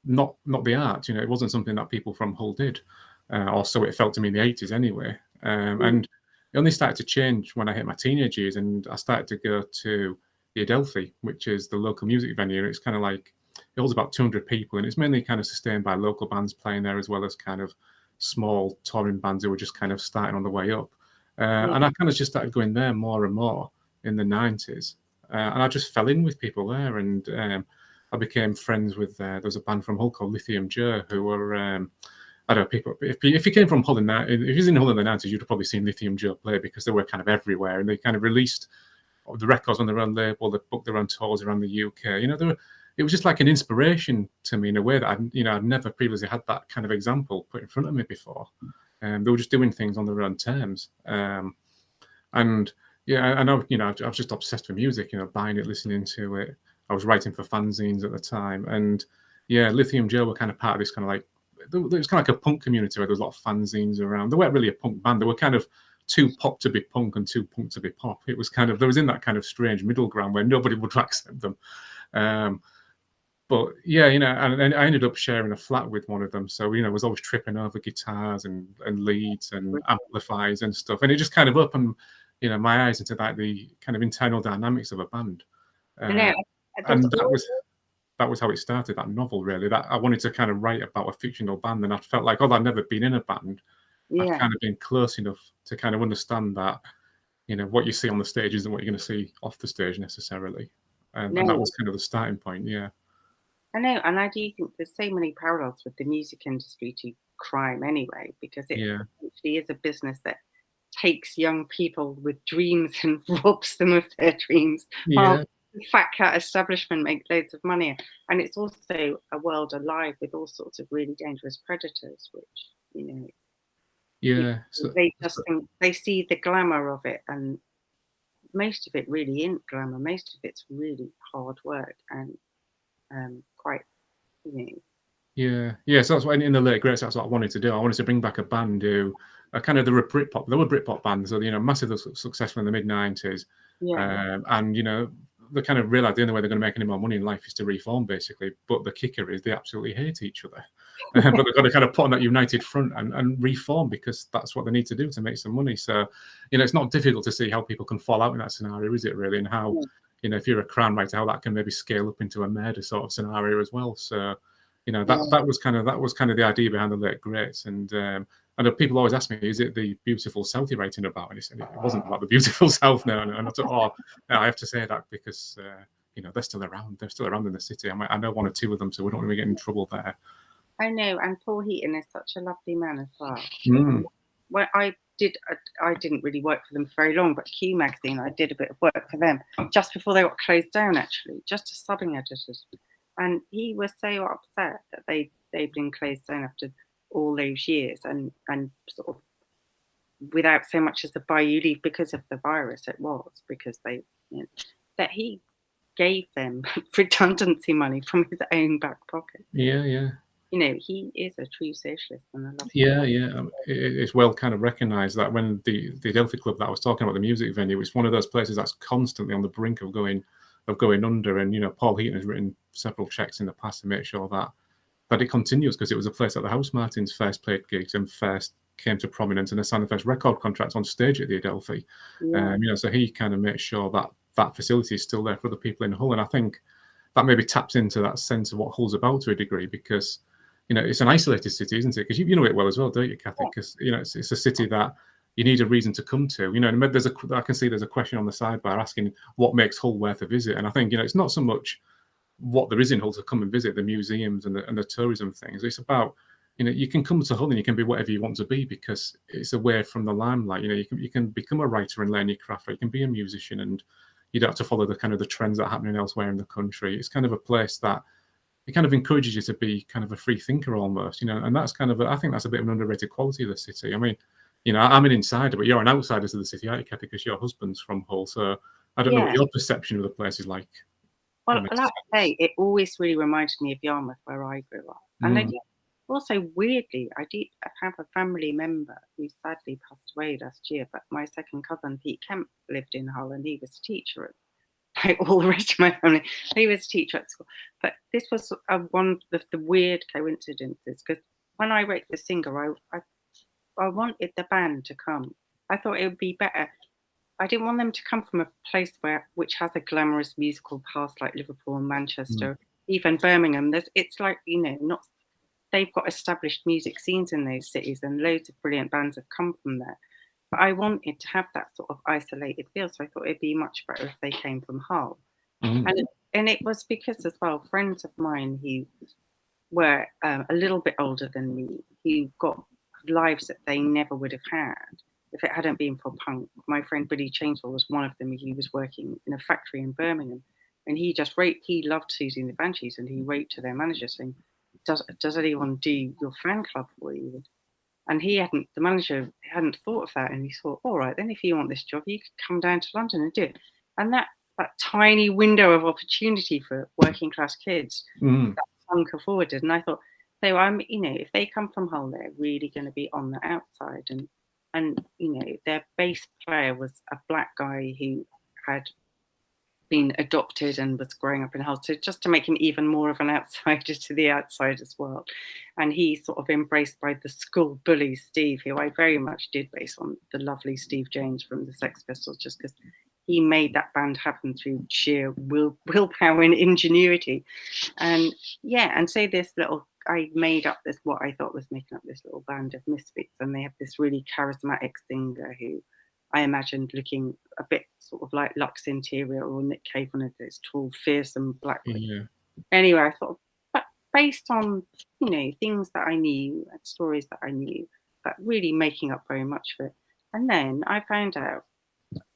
Speaker 2: not the art. You know, it wasn't something that people from Hull did, or so it felt to me in the 80s anyway. And it only started to change when I hit my teenage years, and I started to go to the Adelphi, which is the local music venue. It's kind of like, it holds about 200 people, and it's mainly kind of sustained by local bands playing there, as well as kind of small touring bands who were just kind of starting on the way up. And I kind of just started going there more and more in the 90s. And I just fell in with people there, and I became friends with, there was a band from Hull called Lithium Joe, who were, I don't know, people, if you came from Hull if you was in Hull in the 90s, you'd have probably seen Lithium Joe play, because they were kind of everywhere, and they kind of released the records on their own label, they booked their own tours around the UK. You know, it was just like an inspiration to me in a way that I'd never previously had that kind of example put in front of me before. They were just doing things on their own terms. And yeah, I know, you know, I was just obsessed with music, you know, buying it, listening to it. I was writing for fanzines at the time, and yeah, Lithium Joe were kind of part of this kind of like, there was kind of like a punk community where there was a lot of fanzines around. They weren't really a punk band. They were kind of too pop to be punk and too punk to be pop. It was kind of, there was in that kind of strange middle ground where nobody would accept them. But yeah, you know, and I ended up sharing a flat with one of them. So, you know, I was always tripping over guitars and leads and amplifiers and stuff. And it just kind of opened, you know, my eyes into like the kind of internal dynamics of a band. And that was how it started, that novel, really. That I wanted to kind of write about a fictional band, and I felt like, although I'd never been in a band, I'd kind of been close enough to kind of understand that, you know, what you see on the stage isn't what you're going to see off the stage necessarily. And that was kind of the starting point, yeah.
Speaker 1: I know, and I do think there's so many parallels with the music industry to crime anyway, because it actually is a business that takes young people with dreams and robs them of their dreams. While the fat cat establishment makes loads of money. And it's also a world alive with all sorts of really dangerous predators, which, you know,
Speaker 2: so
Speaker 1: they just think, they see the glamour of it, and most of it really isn't glamour. Most of it's really hard work and quite, you know.
Speaker 2: Yeah. So that's what in the Late Greats, that's what I wanted to do. I wanted to bring back a band who are kind of the Britpop. They were Britpop bands, so, you know, massively successful in the mid 90s. And you know, they kind of realised the only way they're going to make any more money in life is to reform, basically. But the kicker is they absolutely hate each other. But they've got to kind of put on that united front and reform, because that's what they need to do to make some money. So, you know, it's not difficult to see how people can fall out in that scenario, is it really? And how, you know, if you're a crime writer, how that can maybe scale up into a murder sort of scenario as well. So, you know, that was kind of the idea behind the Late Greats. And I know people always ask me, is it the beautiful South you're writing about? And it wasn't about the beautiful South, no. And I thought, no, I have to say that because, you know, they're still around. They're still around in the city. I know one or two of them, so we don't want to get in trouble there.
Speaker 1: I know, and Paul Heaton is such a lovely man as well. Well, I didn't really work for them for very long, but Q Magazine, I did a bit of work for them just before they got closed down, actually, just as subbing editors. And he was so upset that they'd been closed down after all those years, and sort of without so much as a buy-you leave because of the virus. It was because they, you know, that he gave them redundancy money from his own back pocket.
Speaker 2: Yeah.
Speaker 1: You know, he is a true socialist, and I love
Speaker 2: him. It's well kind of recognised that when the Adelphi Club that I was talking about, the music venue, it's one of those places that's constantly on the brink of going under. And, you know, Paul Heaton has written several checks in the past to make sure that it continues, because it was a place that the House Martins first played gigs and first came to prominence, and they signed the first record contracts on stage at the Adelphi. You know, so he kind of makes sure that facility is still there for the people in Hull. And I think that maybe taps into that sense of what Hull's about to a degree, because, you know, it's an isolated city, isn't it? Because you know it well as well, don't you, Cathi? Because, you know, it's a city that you need a reason to come to. You know, and I can see there's a question on the sidebar asking what makes Hull worth a visit, and I think, you know, it's not so much what there is in Hull to come and visit, the museums and the tourism things. It's about, you know, you can come to Hull and you can be whatever you want to be because it's away from the limelight. You know, you can become a writer and learn your craft, or you can be a musician and you don't have to follow the kind of the trends that are happening elsewhere in the country. It's kind of a place that it kind of encourages you to be kind of a free thinker almost, you know, and that's kind of, I think that's a bit of an underrated quality of the city. I mean, you know, I'm an insider, but you're an outsider to the city, aren't you, Cathi, because your husband's from Hull. So I don't know what your perception of the place is like.
Speaker 1: Well, like I say, it always really reminded me of Yarmouth, where I grew up. And also, weirdly, I did have a family member who sadly passed away last year, but my second cousin, Pete Kemp, lived in Hull, and he was a teacher, like all the rest of my family. He was a teacher at school. But this was one of the weird coincidences, because when I wrote The Singer, I wanted the band to come. I thought it would be better. I didn't want them to come from a place which has a glamorous musical past, like Liverpool and Manchester, even Birmingham. It's like, you know, they've got established music scenes in those cities, and loads of brilliant bands have come from there. But I wanted to have that sort of isolated feel, so I thought it'd be much better if they came from Hull. And it was because as well, friends of mine who were a little bit older than me, who got lives that they never would have had if it hadn't been for punk. My friend Billy Chainswell was one of them. He was working in a factory in Birmingham, and he loved Susie and the Banshees, and he wrote to their manager saying, does anyone do your fan club for you? And the manager hadn't thought of that, and he thought, all right, then if you want this job, you could come down to London and do it. And that tiny window of opportunity for working class kids, that punk afforded. And I thought, so you know, if they come from Hull, they're really going to be on the outside. And you know, their bass player was a black guy who had been adopted and was growing up in Hull, so just to make him even more of an outsider to the outsiders world. And he's sort of embraced by the school bully Steve, who I very much did base on the lovely Steve James from the Sex Pistols, just because he made that band happen through sheer willpower and ingenuity. And so I made up what I thought was making up this little band of misfits, and they have this really charismatic singer who I imagined looking a bit sort of like Lux Interior or Nick Cave, one of those tall, fearsome black men. Anyway, I thought, but based on, you know, things that I knew and stories that I knew, but really making up very much of it. And then I found out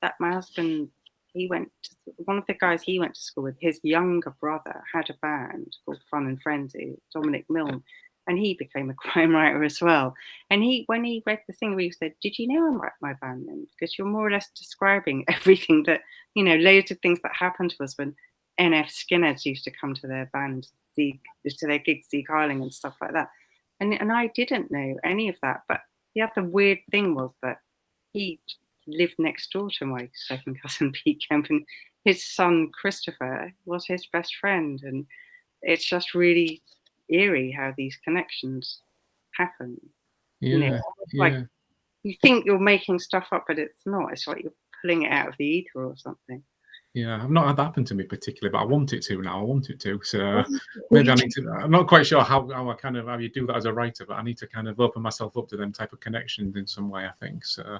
Speaker 1: that my husband, one of the guys he went to school with, his younger brother had a band called Fun and Frenzy, Dominic Milne, and he became a crime writer as well. And when he read the thing, he said, did you know I write my band then? Because you're more or less describing everything that, you know, loads of things that happened to us when NF Skinheads used to come to their band, to their gigs, Zeke Isling and stuff like that. And I didn't know any of that. But the other weird thing was that he lived next door to my second cousin Pete Kemp, and his son Christopher was his best friend. And it's just really eerie how these connections happen. You know, like you think you're making stuff up, but it's not. It's like you're pulling it out of the ether or something.
Speaker 2: Yeah, I've not had that happen to me particularly, but I want it to now. I want it to. So maybe I need to. I'm not quite sure how you do that as a writer, but I need to kind of open myself up to them type of connections in some way, I think. So,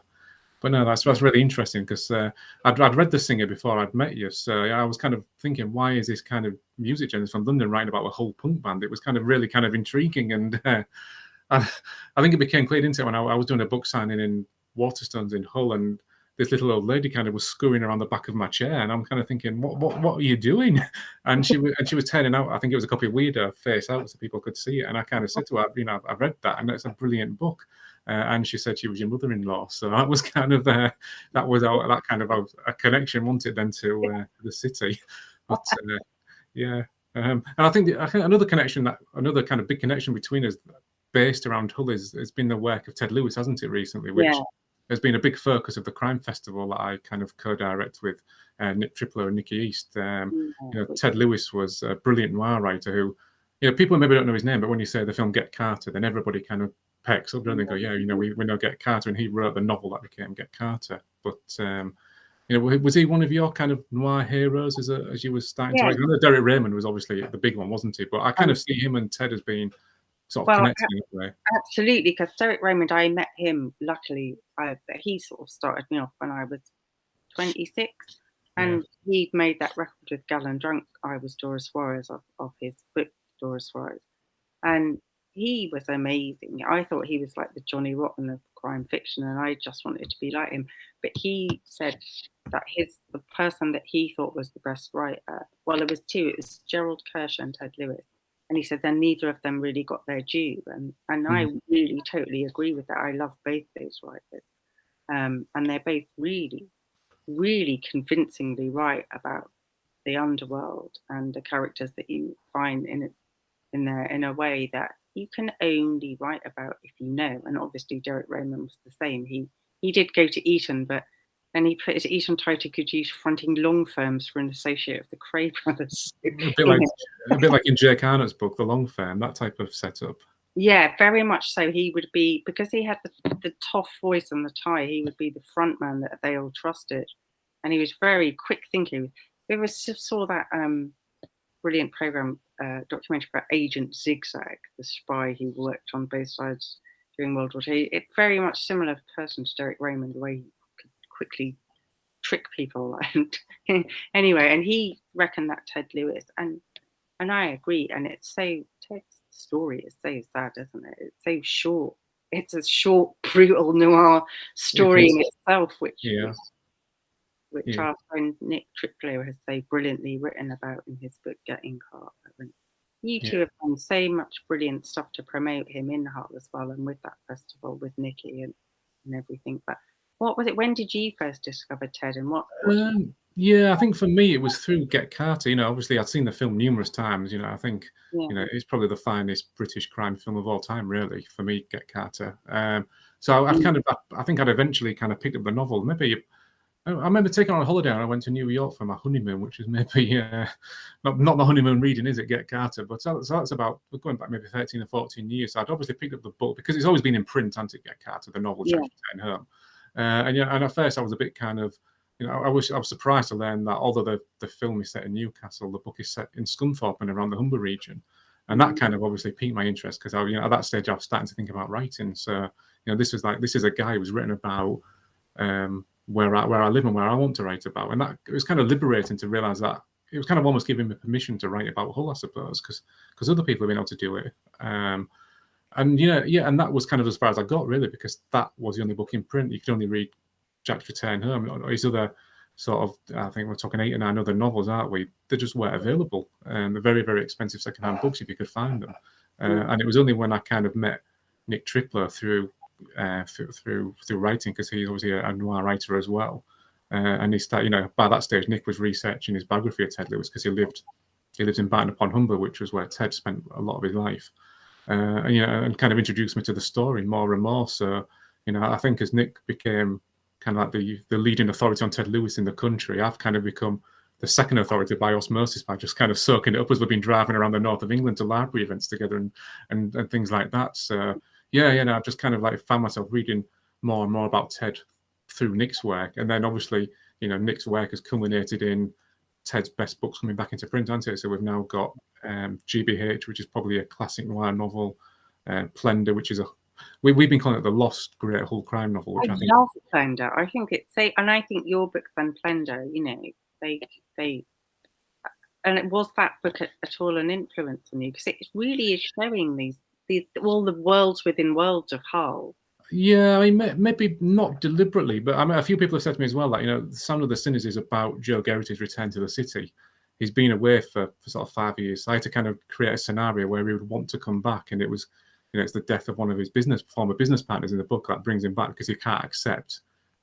Speaker 2: but no, that's really interesting, because I'd read The Singer before I'd met you. So I was kind of thinking, why is this kind of music journalist from London writing about a whole punk band? It was kind of really kind of intriguing, and I think it became clear, didn't it, when I was doing a book signing in Waterstones in Hull, and this little old lady kind of was scurrying around the back of my chair, and I'm kind of thinking, what are you doing? And she was turning out, I think it was a copy of Weirder face out so people could see it. And I kind of said to her, you know, I've read that, and it's a brilliant book. And she said she was your mother-in-law, so that was kind of that kind of a connection, wasn't it, then to the city? But and I think another kind of big connection between us, based around Hull, has been the work of Ted Lewis, hasn't it, recently? Which has been a big focus of the Crime Festival that I kind of co-direct with Nick Tripler and Nicky East. You know, Ted Lewis was a brilliant noir writer who, you know, people maybe don't know his name, but when you say the film Get Carter, then everybody kind of pecks up, don't they? Go, yeah, you know, we know Get Carter, and he wrote the novel that became Get Carter. But you know, was he one of your kind of noir heroes as you were starting to write? I know Derek Raymond was obviously the big one, wasn't he? But I kind of see him and Ted as being sort of
Speaker 1: Well,
Speaker 2: connected in that way.
Speaker 1: absolutely, because Derek Raymond, I met him, luckily, he sort of started me off when I was 26,
Speaker 2: Yeah.
Speaker 1: and he'd made that record with Gallon Drunk, I Was Dora Suarez, of his book, Dora Suarez. And he was amazing. I thought he was like the Johnny Rotten of crime fiction, and I just wanted to be like him. But he said that the person that he thought was the best writer, well, there was two. It was Gerald Kirsch and Ted Lewis. And he said then neither of them really got their due. And I really totally agree with that. I love both those writers. And they're both really, really convincingly right about the underworld and the characters that you find in there in a way that you can only write about if you know. And obviously Derek Raymond was the same. He did go to Eton, but then he put his Eton title good use fronting long firms for an associate of the Cray brothers.
Speaker 2: A bit like in Jake Arnott's book, The Long Firm, that type of setup.
Speaker 1: Yeah, very much so. He would be, because he had the tough voice and the tie, he would be the front man that they all trusted. And he was very quick thinking. We ever saw that brilliant program, documentary about Agent Zigzag, the spy who worked on both sides during World War II. It's very much similar person to Derek Raymond, the way he could quickly trick people. And anyway, and he reckoned that Ted Lewis, and I agree. And it's so, Ted's story is so sad, isn't it? It's so short. It's a short, brutal noir story in itself, which our friend Nick Triplow has so brilliantly written about in his book Getting Carter. And you two have done so much brilliant stuff to promote him in Hull as well, and with that festival with Nikki and everything. But what was it? When did you first discover Ted, and what?
Speaker 2: Yeah, I think for me it was through Get Carter. You know, obviously I'd seen the film numerous times. You know, I think you know it's probably the finest British crime film of all time, really, for me, Get Carter. So I think I'd eventually kind of picked up the novel. Maybe I remember taking on a holiday and I went to New York for my honeymoon, which was maybe not the honeymoon reading, is it, Get Carter? But so that's about, we're going back maybe 13 or 14 years. So I'd obviously picked up the book because it's always been in print, hasn't it, Get Carter, the novel, Church Return Home. And at first I was a bit kind of, you know, I was surprised to learn that although the film is set in Newcastle, the book is set in Scunthorpe and around the Humber region. And that kind of obviously piqued my interest because at that stage I was starting to think about writing. So, you know, this is a guy who was written about where I live and where I want to write about. And that it was kind of liberating to realize that it was kind of almost giving me permission to write about Hull, I suppose, because other people have been able to do it. And and that was kind of as far as I got, really, because that was the only book in print. You could only read Jack's Return Home or his other sort of, I think we're talking 8 or 9 other novels, aren't we? They just weren't available. They're very, very expensive secondhand books if you could find them. And it was only when I kind of met Nick Triplow through writing, because he's obviously a noir writer as well. And he started, you know, by that stage, Nick was researching his biography of Ted Lewis because he lived in Barton upon Humber, which was where Ted spent a lot of his life. And kind of introduced me to the story more and more. So, you know, I think as Nick became kind of like the leading authority on Ted Lewis in the country, I've kind of become the second authority by osmosis, by just kind of soaking it up as we've been driving around the north of England to library events together and things like that. So I've just kind of like found myself reading more and more about Ted through Nick's work. And then obviously, you know, Nick's work has culminated in Ted's best books coming back into print, hasn't it? So we've now got GBH, which is probably a classic noir novel, Plunder, which is we've been calling it the lost great Hull crime novel, which I think
Speaker 1: love Plunder. I think it's and I think your book and Plunder, you know, they and it was that book at all an influence on you, because it really is showing these all the worlds within worlds of Hull.
Speaker 2: Yeah, I mean, maybe not deliberately, but I mean, a few people have said to me as well that, you know, Sound of the Sinners is about Joe Garrity's return to the city. He's been away for sort of 5 years. So I had to kind of create a scenario where he would want to come back, and it was, you know, it's the death of one of his former business partners in the book that brings him back, because he can't accept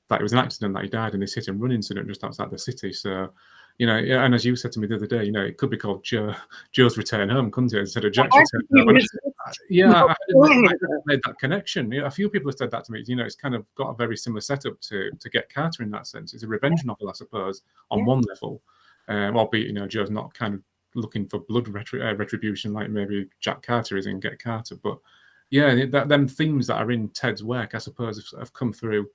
Speaker 2: that it was an accident, that he died in this hit and run incident just outside the city. So, you know, and as you said to me the other day, you know, it could be called Joe's Return Home, couldn't it, instead of Jack's Return Home. I hadn't made that connection. You know, a few people have said that to me. You know, it's kind of got a very similar setup to Get Carter in that sense. It's a revenge novel, I suppose, on one level, albeit, you know, Joe's not kind of looking for blood retribution like maybe Jack Carter is in Get Carter. But yeah, them themes that are in Ted's work, I suppose, have come through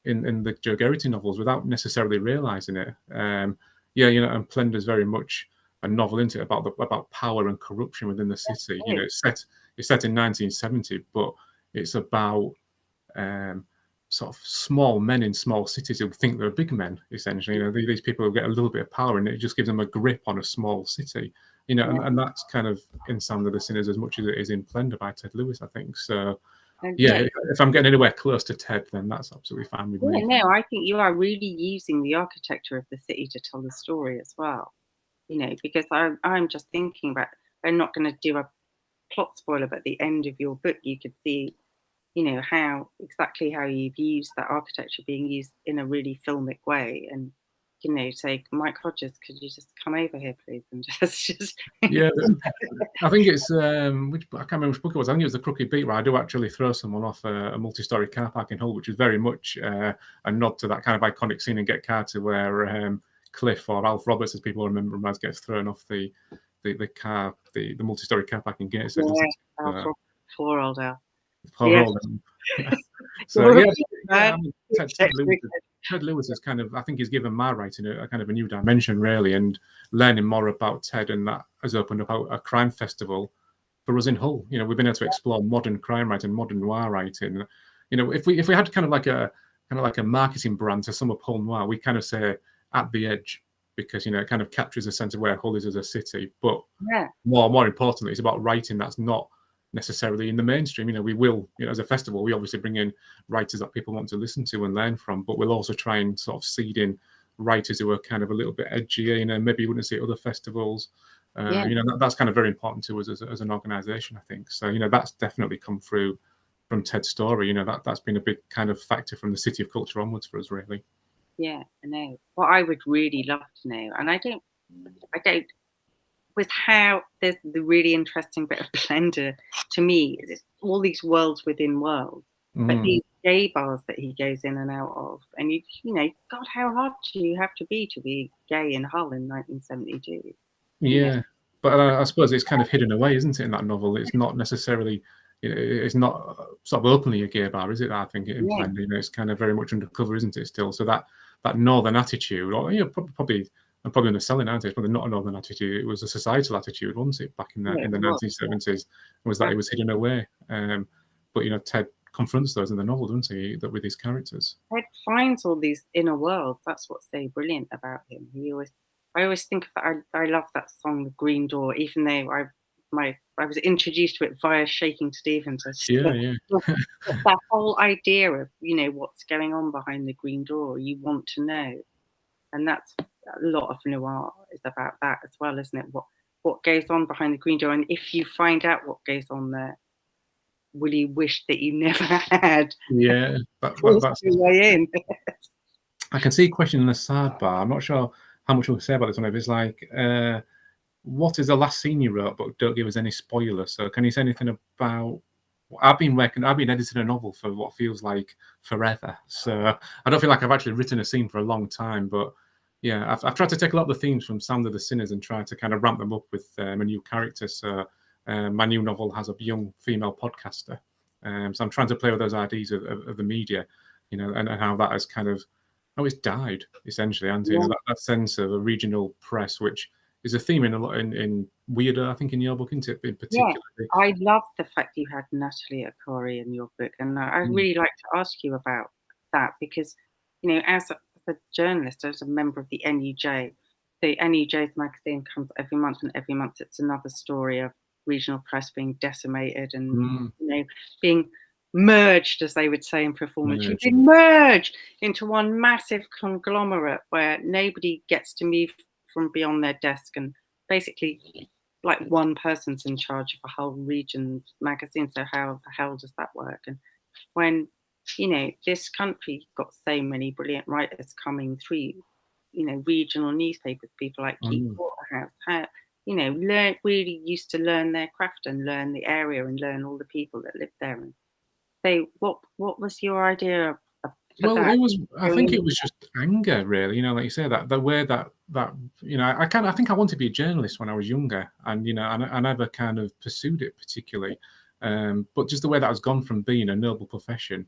Speaker 2: in the Joe Garrity novels without necessarily realizing it. You know, and Plunder's very much a novel, isn't it, about power and corruption within the city. You know, it's it's set in 1970, but it's about sort of small men in small cities who think they're big men, essentially. You know, these people who get a little bit of power, and it just gives them a grip on a small city. You know, and that's kind of in Sound of the Sinners as much as it is in Plunder by Ted Lewis, I think. So, yeah, if I'm getting anywhere close to Ted, then that's absolutely fine with me.
Speaker 1: No, I think you are really using the architecture of the city to tell the story as well. You know, because I'm just thinking about, I'm not going to do a plot spoiler, but at the end of your book, you could see, you know, exactly how you've used that architecture being used in a really filmic way. And, you know, say, Mike Hodges, could you just come over here, please? And just
Speaker 2: yeah, I think it's I can't remember which book it was. I think it was The Crooked Beat, where I do actually throw someone off a multi-story car park in Hull, which is very much a nod to that kind of iconic scene in Get Carter, where Cliff, or Alf Roberts, as people remember him as, gets thrown off the multi-story car park in Gateshead.
Speaker 1: Poor old Al.
Speaker 2: Poor old Al. So yeah, Ted Lewis is kind of, I think he's given my writing a kind of a new dimension, really, and learning more about Ted, and that has opened up a crime festival for us in Hull. You know, we've been able to explore modern crime writing, modern noir writing. You know, if we had kind of like a marketing brand to sum up Hull noir, we kind of say At the Edge, because, you know, it kind of captures a sense of where Hull is as a city. But more importantly, it's about writing that's not necessarily in the mainstream. You know, we will, you know, as a festival, we obviously bring in writers that people want to listen to and learn from, but we'll also try and sort of seed in writers who are kind of a little bit edgier, you know, maybe you wouldn't see at other festivals. You know, that's kind of very important to us as an organization, I think. So, you know, that's definitely come through from Ted's story. You know, that's been a big kind of factor from the City of Culture onwards for us, really.
Speaker 1: Yeah, I know. What I would really love to know, and I don't, with how there's the really interesting bit of Plunder to me, is all these worlds within worlds, but these gay bars that he goes in and out of, and you know, God, how hard do you have to be gay in Hull in 1972?
Speaker 2: Yeah, but I suppose it's kind of hidden away, isn't it, in that novel? It's not necessarily, you know, it's not sort of openly a gay bar, is it? I think in Plunder, you know, it's kind of very much undercover, isn't it? Still, so that northern attitude, or, you know, probably. I'm probably going to sell it now. It's probably not a northern attitude. It was a societal attitude, wasn't it, back in the 1970s? Was that it was hidden away? But, you know, Ted confronts those in the novel, doesn't he? That with his characters.
Speaker 1: Ted finds all these inner worlds. That's what's so brilliant about him. I always think of that. I love that song, "The Green Door," even though I was introduced to it via Shaking Stevens. That whole idea of, you know, what's going on behind the green door, you want to know. And that's a lot of noir is about that as well, isn't it? What goes on behind the green door, and if you find out what goes on there, will you wish that you never had?
Speaker 2: Yeah, that's
Speaker 1: your way in.
Speaker 2: I can see a question in the sidebar. I'm not sure how much we'll say about this one. If it's like, what is the last scene you wrote, but don't give us any spoilers? So can you say anything about? I've been editing a novel for what feels like forever. So I don't feel like I've actually written a scene for a long time, but yeah, I've tried to take a lot of the themes from Sound of the Sinners and try to kind of ramp them up with a new character. So my new novel has a young female podcaster. So I'm trying to play with those ideas of the media, you know, and how that has kind of, it's died essentially, and you know, that sense of a regional press, which is a theme in Weirder, I think, in your book, isn't it, in particular?
Speaker 1: Yeah, I love the fact you had Natalie Akori in your book, and I'd really like to ask you about that, because, you know, as a journalist, as a member of the NUJ, the NUJ's magazine comes every month, and every month it's another story of regional press being decimated and you know, being merged, as they would say in performance. You've been merged into one massive conglomerate where nobody gets to move from beyond their desk, and basically, like, one person's in charge of a whole region's magazine. So how the hell does that work? And when, you know, this country got so many brilliant writers coming through, you know, regional newspapers, people like Keith Waterhouse, you know, really used to learn their craft and learn the area and learn all the people that lived there. And so what was your idea of
Speaker 2: well,
Speaker 1: that?
Speaker 2: it was. I think it was just anger, really. You know, like you say, that the way that you know, I think I wanted to be a journalist when I was younger, and you know, I never kind of pursued it particularly. But just the way that has gone from being a noble profession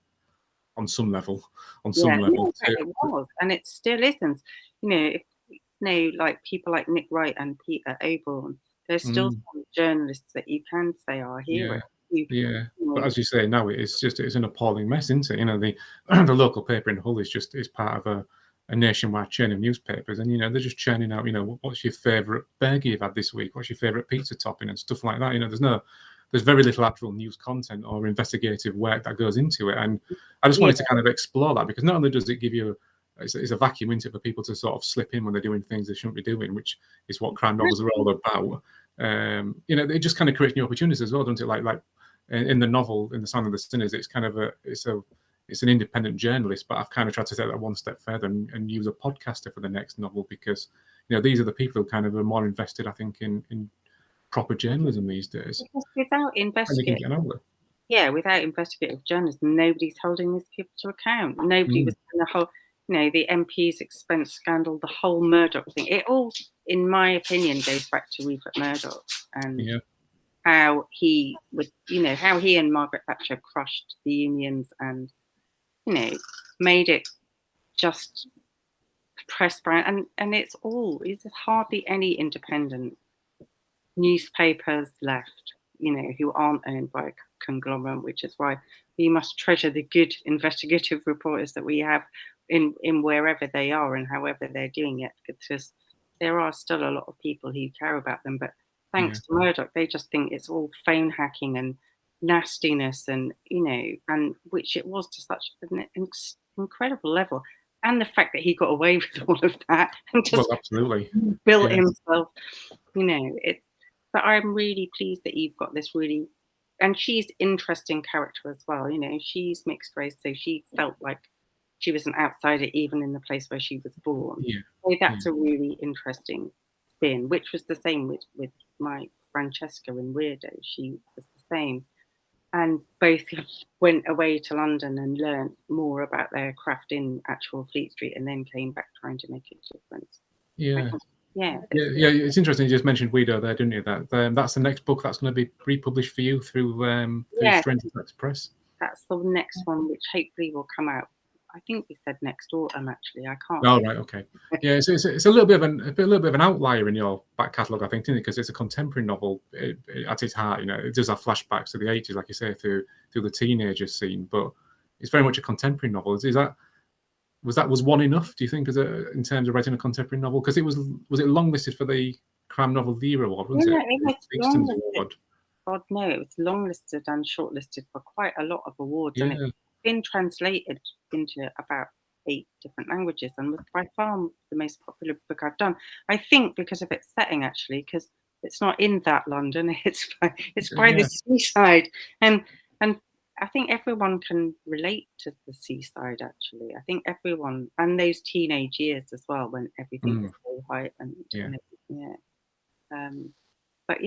Speaker 2: on some level,
Speaker 1: it was, and it still isn't. You know, you know, like people like Nick Wright and Peter Oborn, there's still some journalists that you can say are heroes.
Speaker 2: Yeah. But as you say, now it's an appalling mess, isn't it? You know, the the local paper in Hull is part of a nationwide chain of newspapers, and you know they're just churning out. You know, what's your favourite burger you've had this week? What's your favourite pizza topping and stuff like that. You know, there's very little actual news content or investigative work that goes into it, and I just wanted to kind of explore that, because not only does it give you it's a vacuum into for people to sort of slip in when they're doing things they shouldn't be doing, which is what crime novels are all about. You know, it just kind of creates new opportunities as well, doesn't it? Like in the novel, in The Sound of the Sinners, it's kind of it's an independent journalist, but I've kind of tried to take that one step further and use a podcaster for the next novel, because you know these are the people who kind of are more invested, I think, in proper journalism these days.
Speaker 1: Because without investigative, without investigative journalism, nobody's holding these people to account. Nobody was in the whole, you know, the MP's expense scandal, the whole Murdoch thing. It all, in my opinion, goes back to Rupert Murdoch and how he would, you know, how he and Margaret Thatcher crushed the unions and, you know, made it just press brown. And it's hardly any independent newspapers left, you know, who aren't owned by a conglomerate, which is why we must treasure the good investigative reporters that we have in wherever they are and however they're doing it, because there are still a lot of people who care about them. But thanks to Murdoch, they just think it's all phone hacking and nastiness, and you know, and which it was to such an incredible level. And the fact that he got away with all of that and just built himself, you know, but I'm really pleased that you've got this really, and she's interesting character as well. You know, she's mixed race, so she felt like she was an outsider even in the place where she was born. So that's a really interesting spin, which was the same with my Francesca in Weirdo. She was the same. And both went away to London and learned more about their craft in actual Fleet Street, and then came back trying to make a difference. Yeah,
Speaker 2: it's interesting you just mentioned Weirdo there, didn't you? That's the next book that's going to be republished for you through Stranger Sex Press.
Speaker 1: That's the next one, which hopefully will come out. I think we said next autumn. Actually, I can't.
Speaker 2: Oh right, okay. Yeah, it's a little bit of an outlier in your back catalogue, I think, isn't it? Because it's a contemporary novel at its heart. You know, it does have flashbacks to the 80s, like you say, through the teenager scene, but it's very much a contemporary novel. Was one enough, do you think, in terms of writing a contemporary novel? Because was it longlisted for the Crime Novel of the Year award, wasn't it?
Speaker 1: God no, it was longlisted and shortlisted for quite a lot of awards, and it's been translated into about 8 different languages, and was by far the most popular book I've done. I think because of its setting, actually, because it's not in that London, it's by the seaside, and I think everyone can relate to the seaside, actually. I think everyone, and those teenage years as well, when everything was so high and but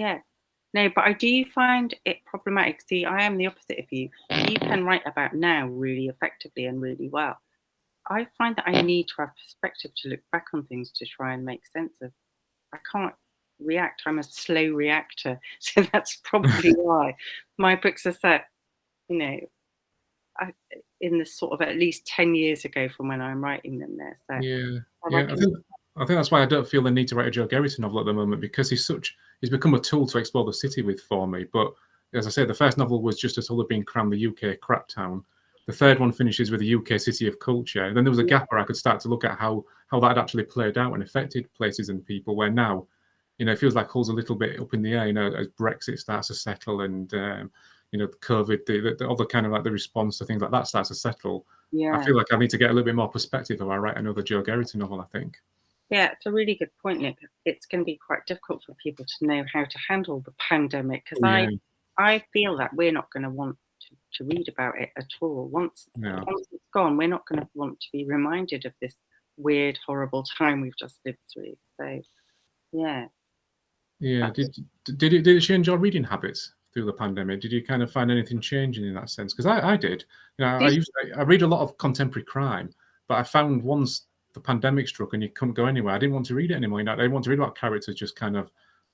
Speaker 1: but I do find it problematic. See, I am the opposite of you. You can write about now really effectively and really well. I find that I need to have perspective to look back on things to try and make sense of. I can't react. I'm a slow reactor, so that's probably why my books are set, you know, in the sort of at least 10 years ago from when I'm writing them there. So
Speaker 2: I think that's why I don't feel the need to write a Joe Garrison novel at the moment, because he's become a tool to explore the city with for me. But as I say, the first novel was just as Hull had been crowned the UK crap town. The third one finishes with the UK city of culture. And then there was a gap where I could start to look at how that had actually played out and affected places and people, where now, you know, it feels like Hull's a little bit up in the air, you know, as Brexit starts to settle and, you know, COVID, all the kind of like the response to things like that starts to settle. I feel like I need to get a little bit more perspective if I write another Joe Garrison novel, I think.
Speaker 1: Yeah, it's a really good point, Nick. It's going to be quite difficult for people to know how to handle the pandemic, because I feel that we're not going to want to read about it at all. Once it's gone, we're not going to want to be reminded of this weird, horrible time we've just lived through. So, yeah.
Speaker 2: Did it change your reading habits through the pandemic? Did you kind of find anything changing in that sense? Because I did. You know, I read a lot of contemporary crime, but I found once the pandemic struck and you couldn't go anywhere, I didn't want to read it anymore. You know, I didn't want to read about characters just kind of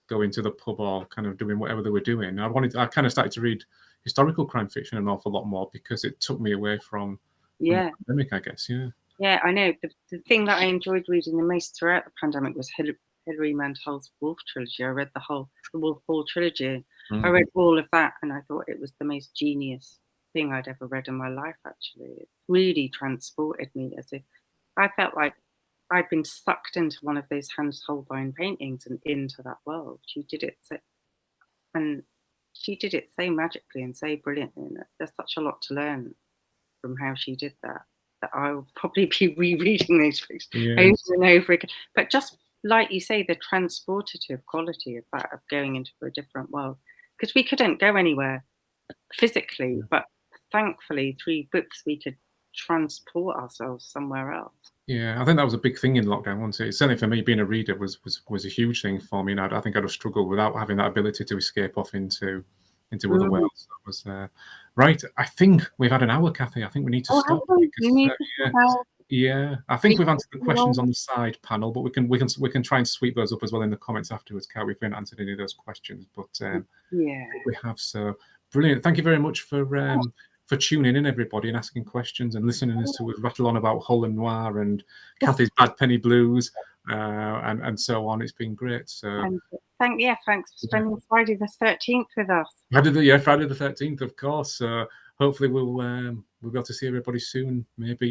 Speaker 2: going to the pub or kind of doing whatever they were doing. I kind of started to read historical crime fiction an awful lot more, because it took me away from the pandemic, I guess.
Speaker 1: Yeah, I know. The thing that I enjoyed reading the most throughout the pandemic was Hilary Mantel's Wolf trilogy. I read the Wolf Hall trilogy. I read all of that, and I thought it was the most genius thing I'd ever read in my life. Actually, it really transported me, as if I felt like I'd been sucked into one of those Hans Holbein paintings and into that world. She did it so magically and so brilliantly, and there's such a lot to learn from how she did that, that I'll probably be rereading those books over and over again. But just like you say, the transportative quality of that, of going into a different world, because we couldn't go anywhere physically, but thankfully through books we could transport ourselves somewhere else.
Speaker 2: Yeah, I think that was a big thing in lockdown, wasn't it? Certainly for me, being a reader was a huge thing for me, and I think I'd have struggled without having that ability to escape off into other worlds. That was right. I think we've had an hour, Cathi. I think we need to stop. Yeah, I think we've answered the questions on the side panel, but we can try and sweep those up as well in the comments afterwards, Kat. We haven't answered any of those questions, but we have. So brilliant. Thank you very much for tuning in, everybody, and asking questions and listening as to us rattle on about Hull and Noir and Cathy's Bad Penny Blues and so on. It's been great. So
Speaker 1: thanks for spending Friday the 13th with us.
Speaker 2: Friday the 13th, of course. Hopefully we'll be able to see everybody soon, maybe